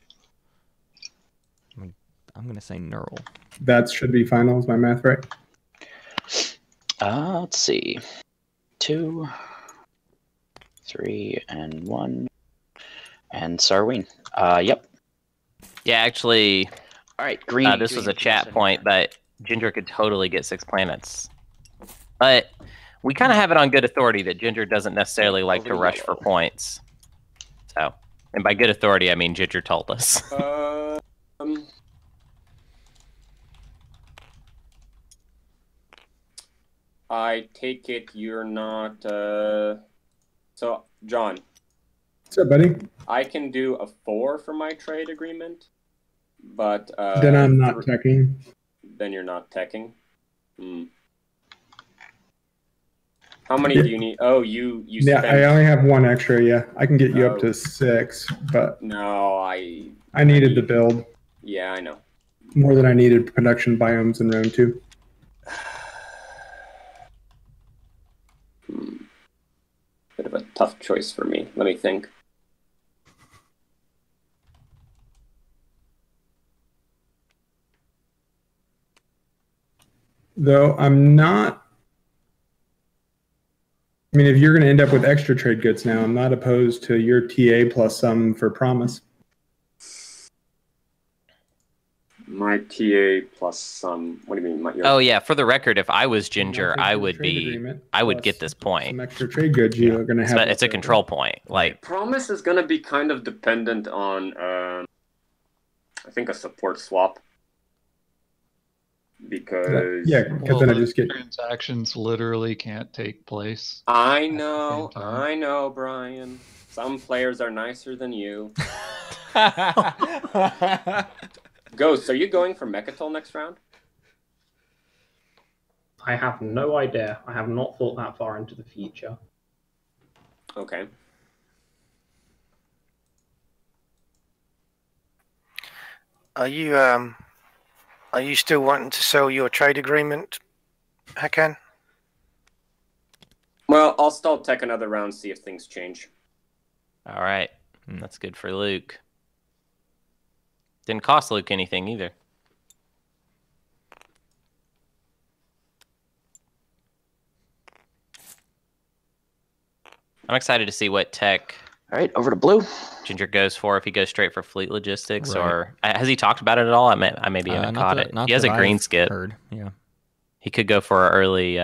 I'm going to say Neural. That should be final. Is my math right? Let's see. 2, 3, and 1. And Sarween. Yep. Yeah, actually, All right, green. this was a chat point, but Ginger could totally get 6 planets. But we kind of have it on good authority that Ginger doesn't necessarily like to rush for points. So, and by good authority, I mean Ginger told us. I take it you're not. So, John. What's up, buddy? I can do a 4 for my trade agreement, but Then I'm not teching. Then you're not teching. How many do you need? Oh, you Yeah, spent... I only have 1 extra. Yeah, I can get you up to 6, but No, I needed the build Yeah, I know. more than I needed production biomes in round 2. Bit of a tough choice for me. Let me think. Though I'm not. I mean, if you're going to end up with extra trade goods now, I'm not opposed to your TA plus some for promise. My TA plus some. What do you mean? Oh yeah, for the record, if I was Ginger, I would get this point. Some extra trade goods you are going to have. It's a control point. Like promise is going to be kind of dependent on, I think, a support swap. Because then I just get transactions literally can't take place. I know, Brian. Some players are nicer than you. Ghost, are you going for Mechatol next round? I have no idea. I have not thought that far into the future. Okay. Are you still wanting to sell your trade agreement, Hakan? Well, I'll stall tech another round, see if things change. All right. That's good for Luke. Didn't cost Luke anything either. I'm excited to see what tech. All right, over to Blue. Ginger goes for if he goes straight for fleet logistics, Right. or has he talked about it at all? I maybe haven't caught it. He has a green skip. Heard. Yeah. He could go for early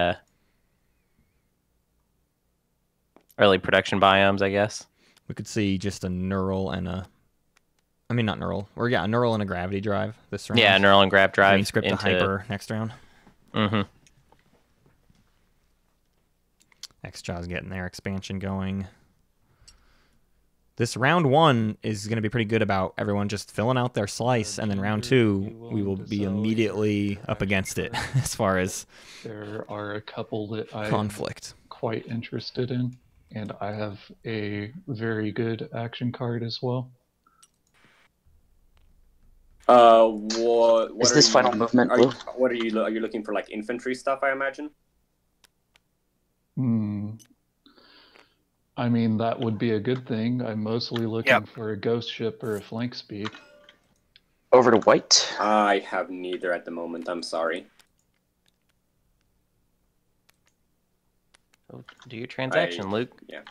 production biomes, I guess. We could see just a neural and a. I mean, not neural. Or yeah, a neural and a gravity drive this round. Yeah, neural and grav drive. Green script to hyper next round. Mm-hmm. Xjaw's getting their expansion going. This round 1 is going to be pretty good about everyone just filling out their slice, and then round 2, we will be immediately up against it as far as there are a couple that I'm conflict. Quite interested in, and I have a very good action card as well. What Is this final movement, Blue? What are you looking for, like infantry stuff, I imagine? I mean, that would be a good thing. I'm mostly looking for a ghost ship or a flank speed. Over to White. I have neither at the moment, I'm sorry. Do your transaction, Luke. Yeah.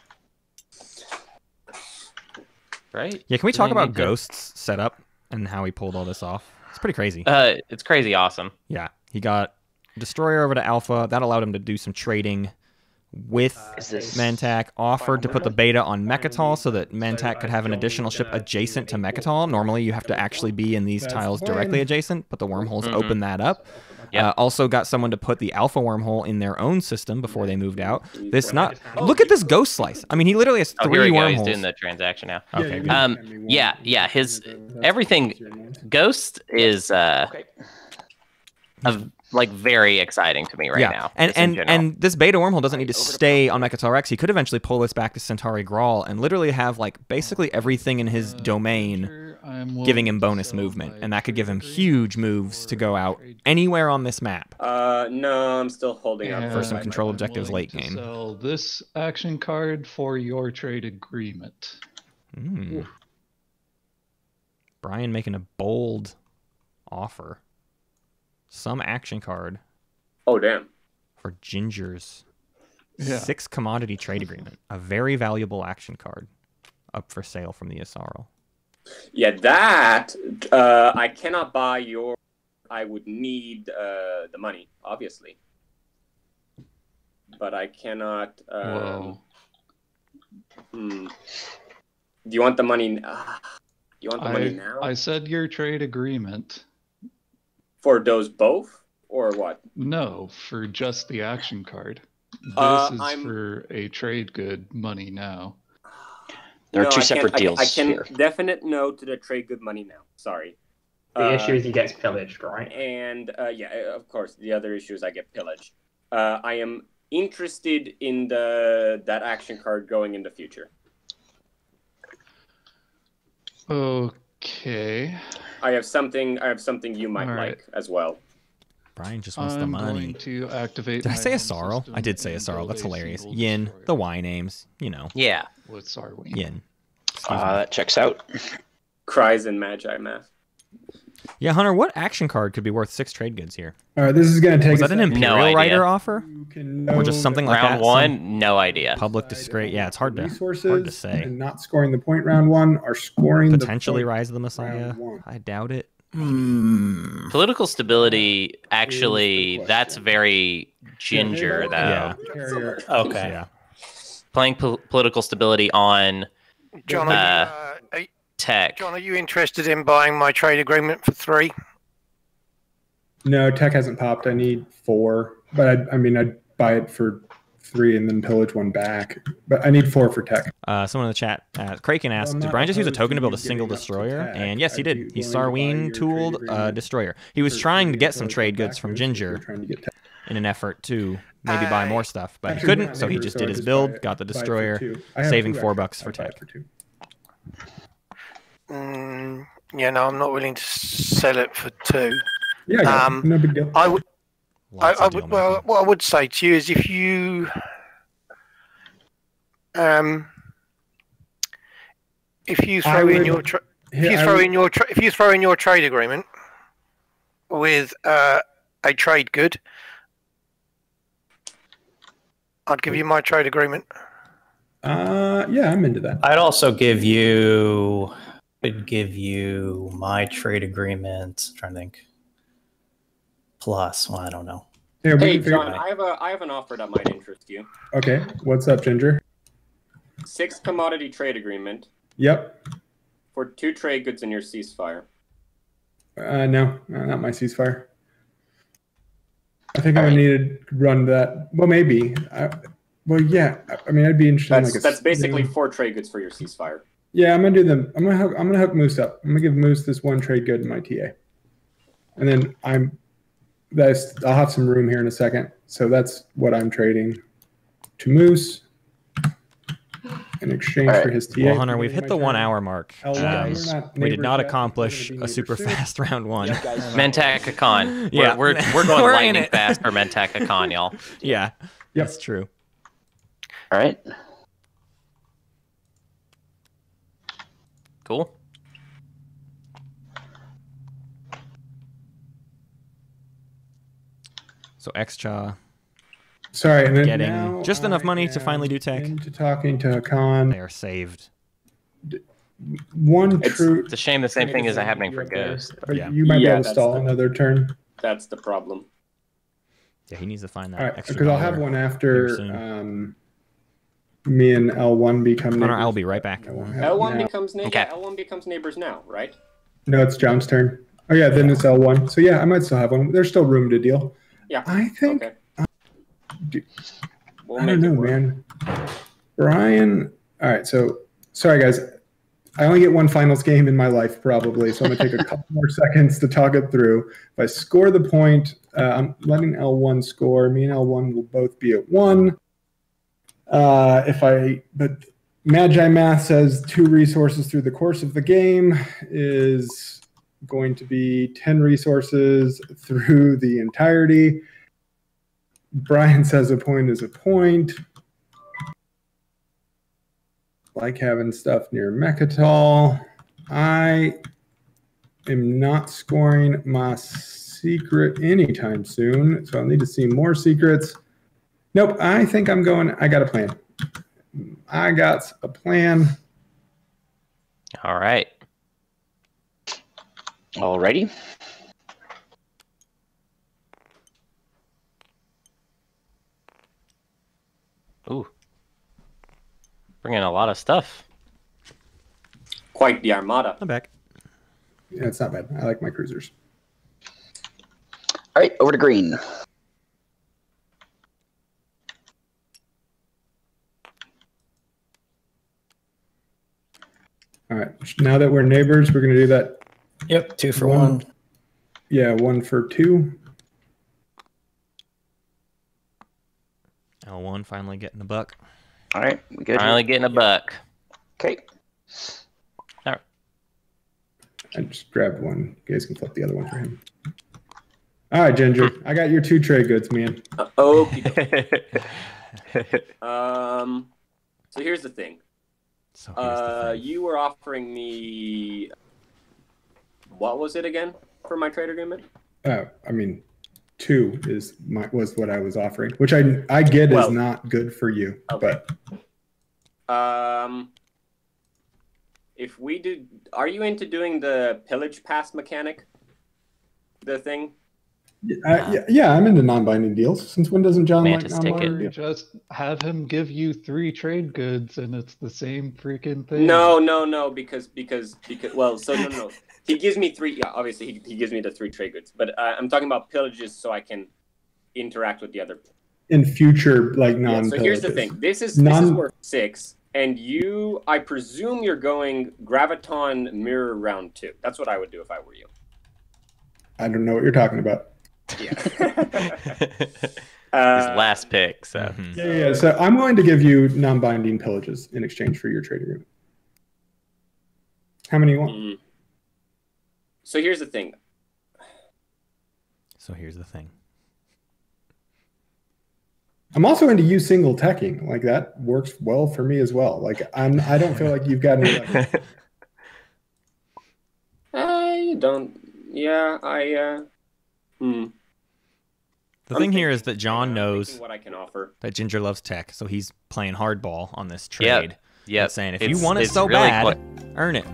Right? Yeah, can we talk about Ghost's setup and how he pulled all this off? It's pretty crazy. It's crazy awesome. Yeah, he got Destroyer over to Alpha. That allowed him to do some trading with Mantak. Offered to put the beta on Mechatol so that Mantak could have an additional ship adjacent to Mechatol. Normally, you have to actually be in these tiles directly adjacent, but the wormholes open that up. Also got someone to put the Alpha wormhole in their own system before they moved out. Look at this ghost slice. I mean, he literally has 3 here we go. wormholes. He's doing the transaction now. Okay. Yeah. His everything. Ghost is like very exciting to me right now. And this beta wormhole doesn't need to stay on Mechatol Rex. He could eventually pull this back to Centauri Grawl and literally have like basically everything in his domain giving him bonus movement, and that could give him huge moves to go out anywhere on this map. No, I'm still holding up for some control objectives late game. Sell this action card for your trade agreement. Brian making a bold offer. Some action card. Oh, damn. For Ginger's 6 commodity trade agreement. A very valuable action card up for sale from the Isarl. Yeah, that I cannot buy your. I would need the money, obviously, but I cannot. Do you want the money? You want the money now? I said your trade agreement. For those both, or what? No, for just the action card. This is for a trade good money now. There are 2 separate deals. I can definite no to the trade good money now. Sorry. The issue is he gets pillaged, right? And yeah, of course. The other issue is I get pillaged. I am interested in that action card going in the future. Okay. I have something you might like as well. Brian just wants the money. I'm going to activate. Did I say Isarl? I did say Isarl. That's hilarious. Yin, the Y names, you know. Yeah. What's our Yin. That checks out. Cries and Magi math. Yeah, Hunter, what action card could be worth 6 trade goods here? All right, this is going to take. Was that an Imperial Rider offer? Or just something like that? Round 1, no idea. Public disgrace. Yeah, it's hard to say. And not scoring the point round 1 are scoring potentially Rise of the Messiah. I doubt it. Political stability, actually, that's very Ginger, though. Yeah. Okay. Yeah. Playing political stability on John, tech. John, are you interested in buying my trade agreement for 3? No, tech hasn't popped. I need 4, but I'd buy it for 3 and then pillage 1 back. But I need 4 for tech. Someone in the chat, Kraken asked, did Brian just use a token to build a single destroyer? And yes, he did. He Sarween tooled a destroyer. He was trying to get some trade goods from Ginger in an effort to maybe buy more stuff, but he couldn't, so he just did his build, got the destroyer, saving $4 for tech. Yeah, no, I'm not willing to sell it for 2. Yeah, I got it. No big deal. I would. Lots I of would. deal Well, making. what I would say to you is if you throw in your if you throw in your trade agreement with a trade good, I'd give you my trade agreement. Yeah, I'm into that. I'd also give you my trade agreement. I'm trying to think. Plus, well, I don't know. Yeah, Hey, John, I have an offer that might interest you. Okay, what's up, Ginger? 6 commodity trade agreement. Yep. For 2 trade goods in your ceasefire. No, not my ceasefire. I think I'm gonna need to run that. Well, maybe. Well, yeah. I mean, I'd be interested. That's basically 4 trade goods for your ceasefire. Yeah, I'm gonna do them. I'm gonna hook Moose up. I'm gonna give Moose this 1 trade good in my TA, and then I'll have some room here in a second. So that's what I'm trading to Moose in exchange for his TA. Well, Hunter, we've hit the 1 hour mark. We did not yet. accomplish We're gonna be a super neighbors soon. fast round 1. Mentakakon. Yeah. We're going We're in lightning it. fast for Mentakakon, y'all. Yeah, that's true. All right. Cool. So extra. Sorry, and then Getting now just enough I money to am finally do tech. into talking to Khan. They are saved. One true. It's a shame the same thing isn't happening for Ghost. But Yeah. you might be Yeah, able to that's stall the- another turn. That's the problem. Yeah, he needs to find that All right, extra because I'll have dollar one here after soon. me and L1 become Hunter, neighbors. I'll be right back. I won't have L1 now. becomes neighbors. Okay. L1 becomes neighbors now, right? No, it's John's turn. Oh yeah, then it's L1. So yeah, I might still have one. There's still room to deal. Yeah. I think. Okay. Dude, We'll I make don't it know, work. man. Brian. All right, so sorry guys. I only get one finals game in my life, probably, so I'm gonna take a couple more seconds to talk it through. If I score the point, I'm letting L1 score. Me and L1 will both be at 1. But Magi Math says 2 resources through the course of the game is going to be 10 resources through the entirety. Brian says a point is a point. Like having stuff near Mechatol. I am not scoring my secret anytime soon, so I'll need to see more secrets. Nope, I think I'm going. I got a plan. I got a plan. All right. Alrighty. Ooh. Bringing a lot of stuff. Quite the armada. I'm back. Yeah, it's not bad. I like my cruisers. All right, over to green. All right. Now that we're neighbors, we're going to do that. Yep, 2 for 1. Yeah, 1 for 2. L1 finally getting a buck. All right, we good? Finally getting a buck. Okay. All right. I just grabbed one. You guys can flip the other one for him. All right, Ginger. I got your 2 trade goods, man. Okay. So here's the thing. So here's the thing. You were offering me, what was it again for my trade agreement? I mean, 2 was what I was offering, which I get is not good for you. Okay. But if we do, are you into doing the pillage pass mechanic? The thing? yeah, I'm into non-binding deals. Since when doesn't John Mantis like ticket. non-binding deals? Just have him give you 3 trade goods, and it's the same freaking thing. No, because well, so no. He gives me 3. Yeah, obviously he gives me the 3 trade goods, but I'm talking about pillages so I can interact with the other. In future, like Yeah, non-pillages. so here's the thing. This is worth 6, and I presume you're going Graviton Mirror round 2. That's what I would do if I were you. I don't know what you're talking about. Yeah. His last pick. So Yeah. So I'm going to give you non-binding pillages in exchange for your trade agreement. How many you want? So here's the thing. I'm also into you single teching. Like that works well for me as well. Like I don't feel like you've got any leverage. You don't. Yeah, The thing here is that John knows what I can offer. that Ginger loves tech, so he's playing hardball on this trade. Yeah. And saying, if you want it so really bad, earn it.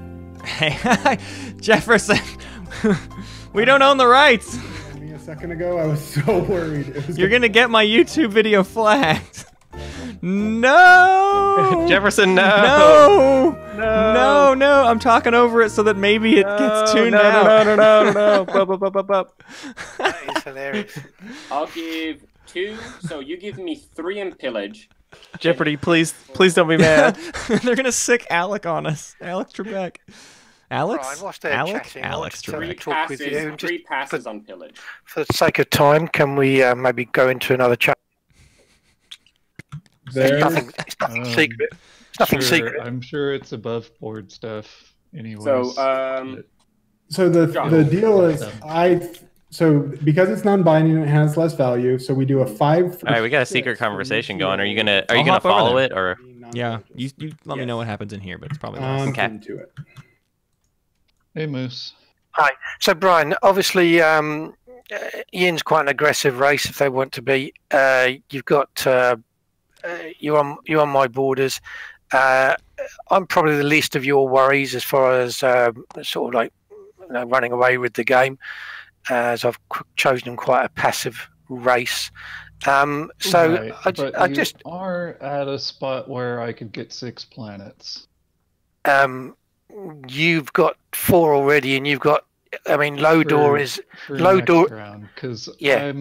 Hey, Jefferson, we don't own the rights. Me a second ago, I was so worried. You're going to get my YouTube video flagged. No! Jefferson, no! No! I'm talking over it so that maybe it gets tuned out. No. That is hilarious. I'll give 2. So you give me 3 in pillage. Jeopardy, please don't be mad. They're going to sick Alec on us. Alex Trebek. Alex? Brian, whilst they're chatting, I Alex wanted to Trebek. talk with you. And 3 passes on pillage. For the sake of time, can we maybe go into another chat? It's nothing secret. It's nothing secret. I'm sure it's above board stuff anyways. So the deal is because it's non-binding, it has less value. So we do a 5. All right, we got a secret conversation going. Are you gonna follow it or? Yeah, you let me know what happens in here, but it's probably okay. Into it. Hey, Moose. Hi. So Brian, obviously, Ian's quite an aggressive race if they want to be. You've got you're on my borders. I'm probably the least of your worries as far as sort of like running away with the game, as I've chosen quite a passive race. So Right, I you just are at a spot where I could get 6 planets. you've got 4 already, and you've got. I mean, low door is low door. Because Yeah,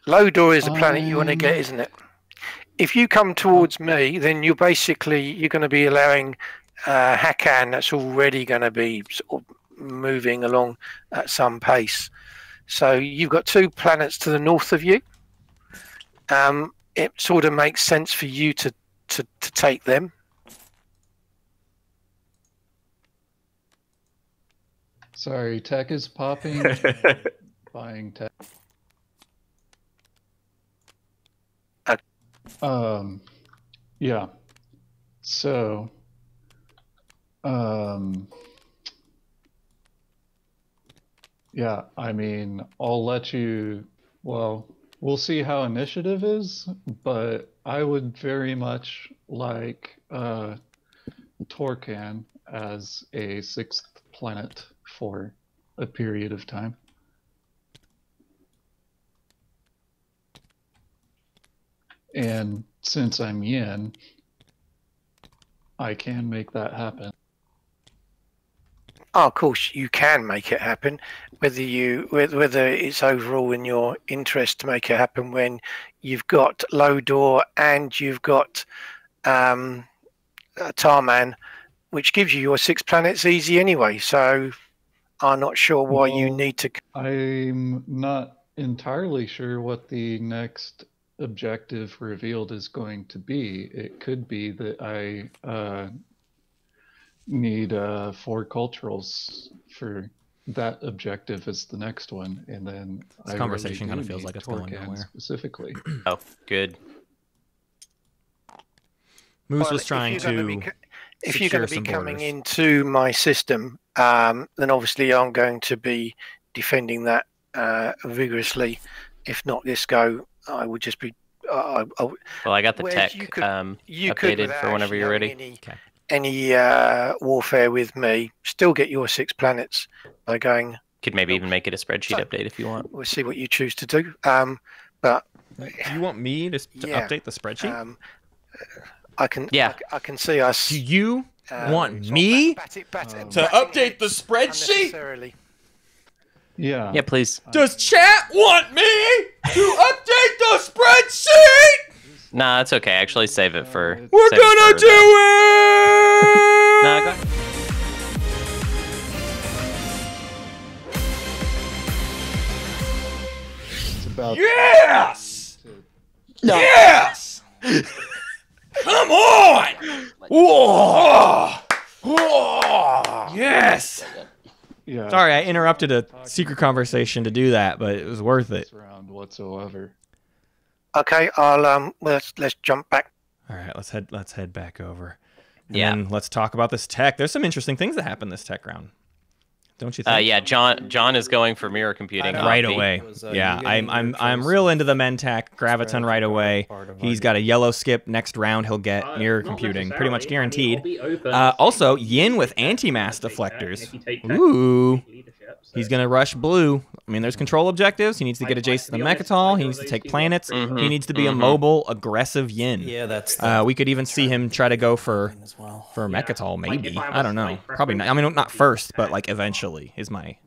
low door is the planet you want to get, isn't it? If you come towards me, then you're going to be allowing Hakan that's already going to be sort of moving along at some pace. So you've got 2 planets to the north of you. It sort of makes sense for you to take them. Sorry, tech is popping. Buying tech. Yeah. So, yeah, I mean, I'll let you, well, we'll see how initiative is, but I would very much like Torcan as a 6th planet for a period of time. And since I'm yin, I can make that happen. Oh, of course, you can make it happen. Whether it's overall in your interest to make it happen when you've got low door and you've got Tarman, which gives you your 6 planets easy anyway. So I'm not sure why you need to. I'm not entirely sure what the next objective revealed is going to be. It could be that I need 4 culturals for that objective as the next one, and then this conversation kind of feels like it's going nowhere. Specifically. Oh, good. Moose was trying to. If you're going to be coming into my system, then obviously I'm going to be defending that vigorously. If not this go, I would just be. Well, I got the tech updated for whenever you're ready. Any warfare with me, still get your 6 planets by going. Could maybe even make it a spreadsheet update if you want. We'll see what you choose to do. But you want me to update the spreadsheet? I can. Yeah. I can see us. Do you want me to update the spreadsheet? Yeah. Yeah, please. Does chat want me to update the spreadsheet? Nah, it's okay. Actually, save it for. We're gonna do it! Nah, go ahead. It's about yes! Yes! Come on! Whoa! Yes. Yeah. Sorry, I interrupted a secret conversation to do that, but it was worth it. Round whatsoever. Okay, I'll let's jump back. All right, let's head back over. And Yeah. then let's talk about this tech. There's some interesting things that happened this tech round. Don't you think? Yeah, John is going for mirror computing Right away. Yeah, I'm real into the Mentac Graviton right away. He's got a yellow skip. Next round he'll get mirror computing, pretty much guaranteed. Also, Yin with anti-mass deflectors. Ooh. He's going to rush blue. I mean, there's control objectives. He needs to get adjacent to the Mechatol. He needs to take planets. He needs to be a mobile, aggressive Yin. Yeah, that's. We could even see him try to go for Mechatol, maybe. I don't know. Probably not. I mean, not first, but like eventually is my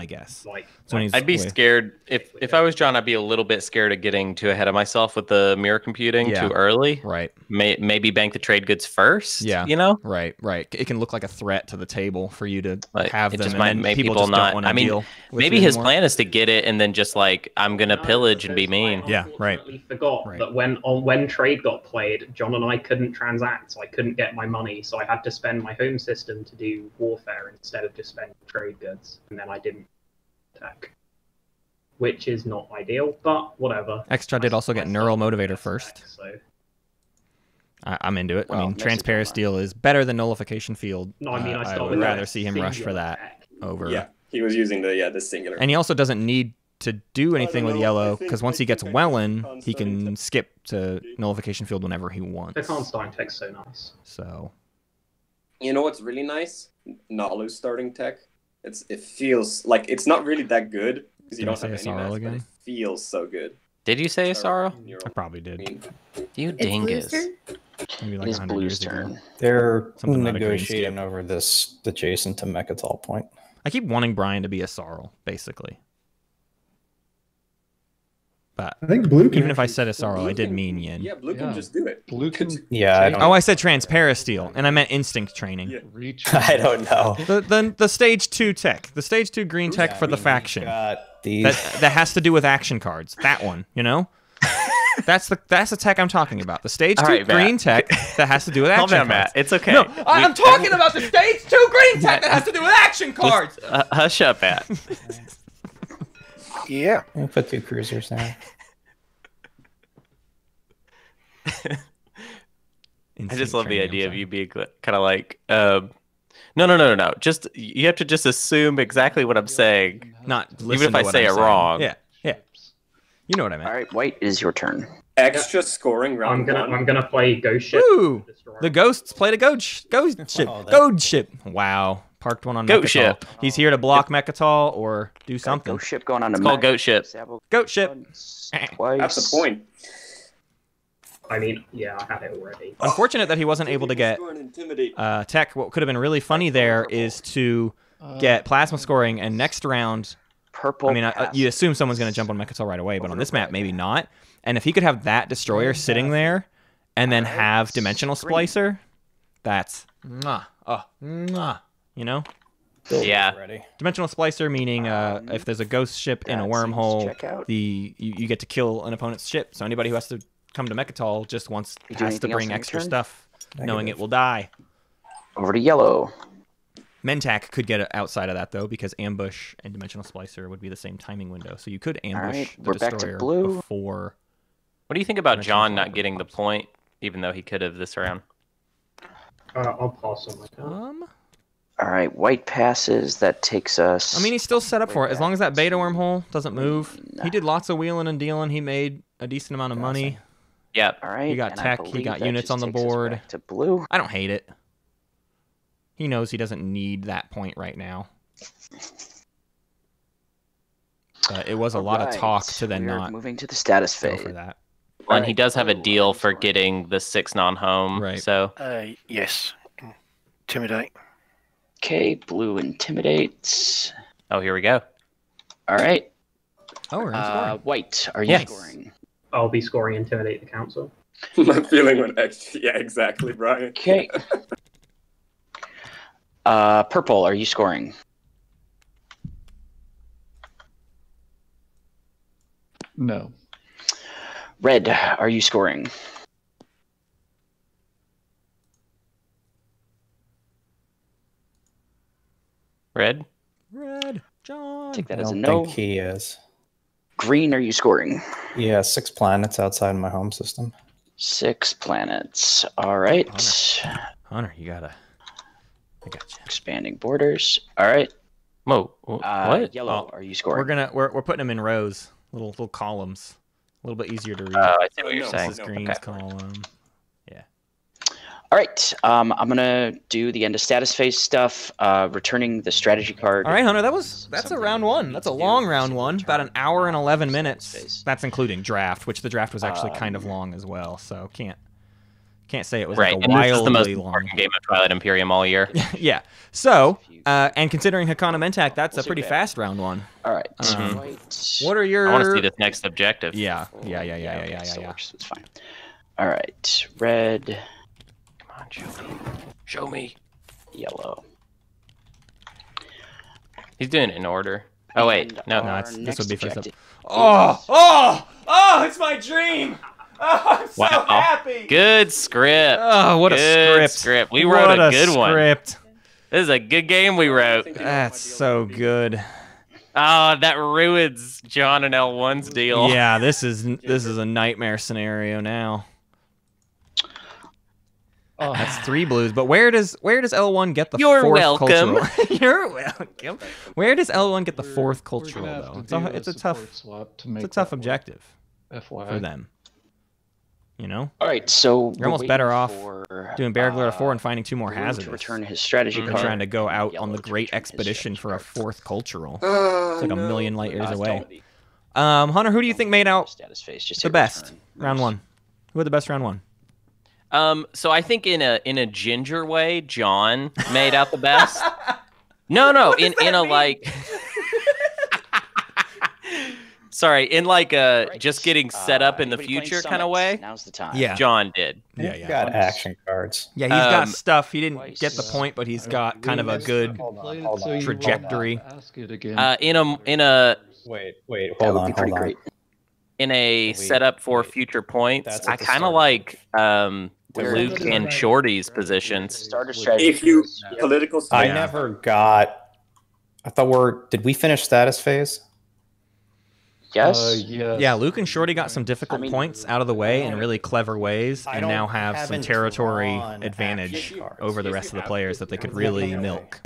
guess. So I'd be scared if I was John. I'd be a little bit scared of getting too ahead of myself with the mirror computing too early. Right. Maybe bank the trade goods first. Yeah. You know. Right. It can look like a threat to the table for you to have them. Just and might then make people people just not. don't want to I mean, deal with maybe you his anymore. plan is to get it and then just like I'm gonna pillage and be mean. Yeah. Right. Forgot that when trade got played, John and I couldn't transact, so I couldn't get my money, so I had to spend my home system to do warfare instead of just spending trade goods, and then I didn't attack, which is not ideal, but whatever. Extra did also get Neural Motivator first. So I'm into it. Well, I mean, next is Transparent Steel is better than Nullification Field. No, I mean, I I start would with rather that see him rush for singular that tech. over. Yeah, he was using the singular. And he also doesn't need to do anything with know, yellow I think- because once he I gets think I Wellen, can he can constantly skip to Nullification Field whenever he wants. The Constein tech's so nice. So You know what's really nice? Nalu's starting tech. It feels like it's not really that good because you Did I don't have any say SRL mass, but again? it feels so good. Did you say Sorrow? I probably did. You It's dingus. Blue's Maybe It like is 100 Blue's years ago. turn. They're Something about a green negotiating skip. over this adjacent to Mechatol point. I keep wanting Brian to be a Sorrel, basically. But I think blue can even if I actually said a still Sorrel, do I did it. mean Yin. Yeah, blue can Yeah. just do it. Blue can. Yeah, I take don't- Oh, I said Transparasteel, and I meant Instinct Training. Yeah. reach. I don't know. The stage 2 tech. The stage 2 green tech for the faction. Got these. That has to do with action cards. That one, you know? That's the tech I'm talking about. The stage 2 All right, Matt. green tech that has to do with action Calm down, cards. Matt. It's okay. No, I'm talking about the stage 2 green tech that has to do with action cards. Hush up, Matt. Yeah. We'll put 2 cruisers now. I just love the idea of you being kind of like, no. Just you have to just assume exactly what I'm saying, Not listen even if to I what say I'm it saying. wrong. Yeah. You know what I meant. All right, white, it is your turn. Extra scoring round I'm gonna play Ghost Ship. Ooh, the ghosts played a ghost ship. Oh, that- Ghost ship. Wow. Parked one on Goat Mechatol. ship. He's here to block Mechatol or do something. Ghost ship going on to It's called Mech. Goat Ship. Sabo Goat ship. once, twice. That's the point. I mean, yeah, I had it already. Unfortunate that he wasn't able to get Score and intimidate. tech. What could have been really funny there is to get plasma scoring, and next round, Purple. I mean, pass. you assume someone's going to jump on Mechatol right away, but on this map, maybe not. And if he could have that destroyer sitting there, and then have Dimensional Splicer, that's you know? Yeah. Ready. Dimensional Splicer meaning if there's a ghost ship in a that seems to wormhole, check out. you get to kill an opponent's ship. So anybody who has to come to Mechatol just You do has to anything else bring on your extra turn? stuff, knowing it Negative. will die. Over to yellow. Mentac could get outside of that though, because ambush and Dimensional Splicer would be the same timing window. So you could ambush right, the we're back to destroyer blue. before. What do you think about Dimensional John Splicer. not getting the point, even though he could have this round? I'll pass on my turn. All right, white passes. That takes us. I mean, he's still set up for it as long as that beta wormhole doesn't move. He did lots of wheeling and dealing. He made a decent amount of money. Yep. all right. he got and I tech, he believe got that units just on the takes us board. back to blue. I don't hate it. He knows he doesn't need that point right now. But it was a lot of talk to then we are not moving to the status go phase. for that. And he does have a deal for getting the 6 non-home. Right. So Yes. Intimidate. Okay, blue intimidates. oh, here we go. All right. Oh, we're in scoring. White, are you Yes. scoring? I'll be scoring Intimidate the Council. My feeling when extra. Yeah, exactly, Brian. Okay. Purple, are you scoring? No. Red, are you scoring? Red. Red. John. Take that I as a don't no. think he is. Green, are you scoring? Yeah, 6 planets outside of my home system. 6 planets. All right. Hunter, you gotta. I got you. Expanding borders. All right. Whoa. What? Yellow, are you scoring? We're putting them in rows, little columns, a little bit easier to read. I see what you're saying. This is green's column. Yeah. All right. I'm gonna do the end of status phase stuff. Returning the strategy card. All right, Hunter. That's a round one. That's a long round one. About an hour and 11 minutes. That's including draft, which the draft was actually kind of long as well. So can't say it was right. like a And this is the most wildly long important game of Twilight Imperium all year. Yeah. So, and considering Hakana Mentak, that's a pretty fast round one. All right. What are your? I want to see this next objective. Yeah. It's fine. All right. Red. Come on, show me. Yellow. He's doing it in order. Oh wait, no, this would be first up. Oh! It's my dream. Oh, I'm so happy. Good script. Oh, what a script. We wrote a good one. Script. This is a good game we wrote. That's so good. Oh, that ruins John and L1's deal. Yeah, this is a nightmare scenario now. Oh, that's 3 blues. But where does L1 get the fourth cultural? You're welcome. Where does L1 get the 4th cultural though? It's a tough objective for them. You know? All right, so you're almost better off doing Bear Glare 4 and finding 2 more hazards. To return his strategy card. Trying to go out on the great expedition for a 4th cultural. It's like a million light years away. Hunter, who do you think made out the best round 1? Who had the best round 1? So I think in a ginger way, John made out the best. No, in a like. Sorry, in like a just getting set up in the future kind of way. Now's the time. Yeah, John did. Yeah. He's got action cards. Yeah, he's got stuff. He didn't get the point, but he's got kind of a good trajectory. In a Wait, hold on. Great. In a setup for future points, I kind of like Luke and Shorty's positions. Starter strategy. If you political. I never got. I thought did we finish status phase? Yes. Yeah, Luke and Shorty got some difficult points out of the way in really clever ways, and now have some territory advantage over the rest of the players that they could really milk.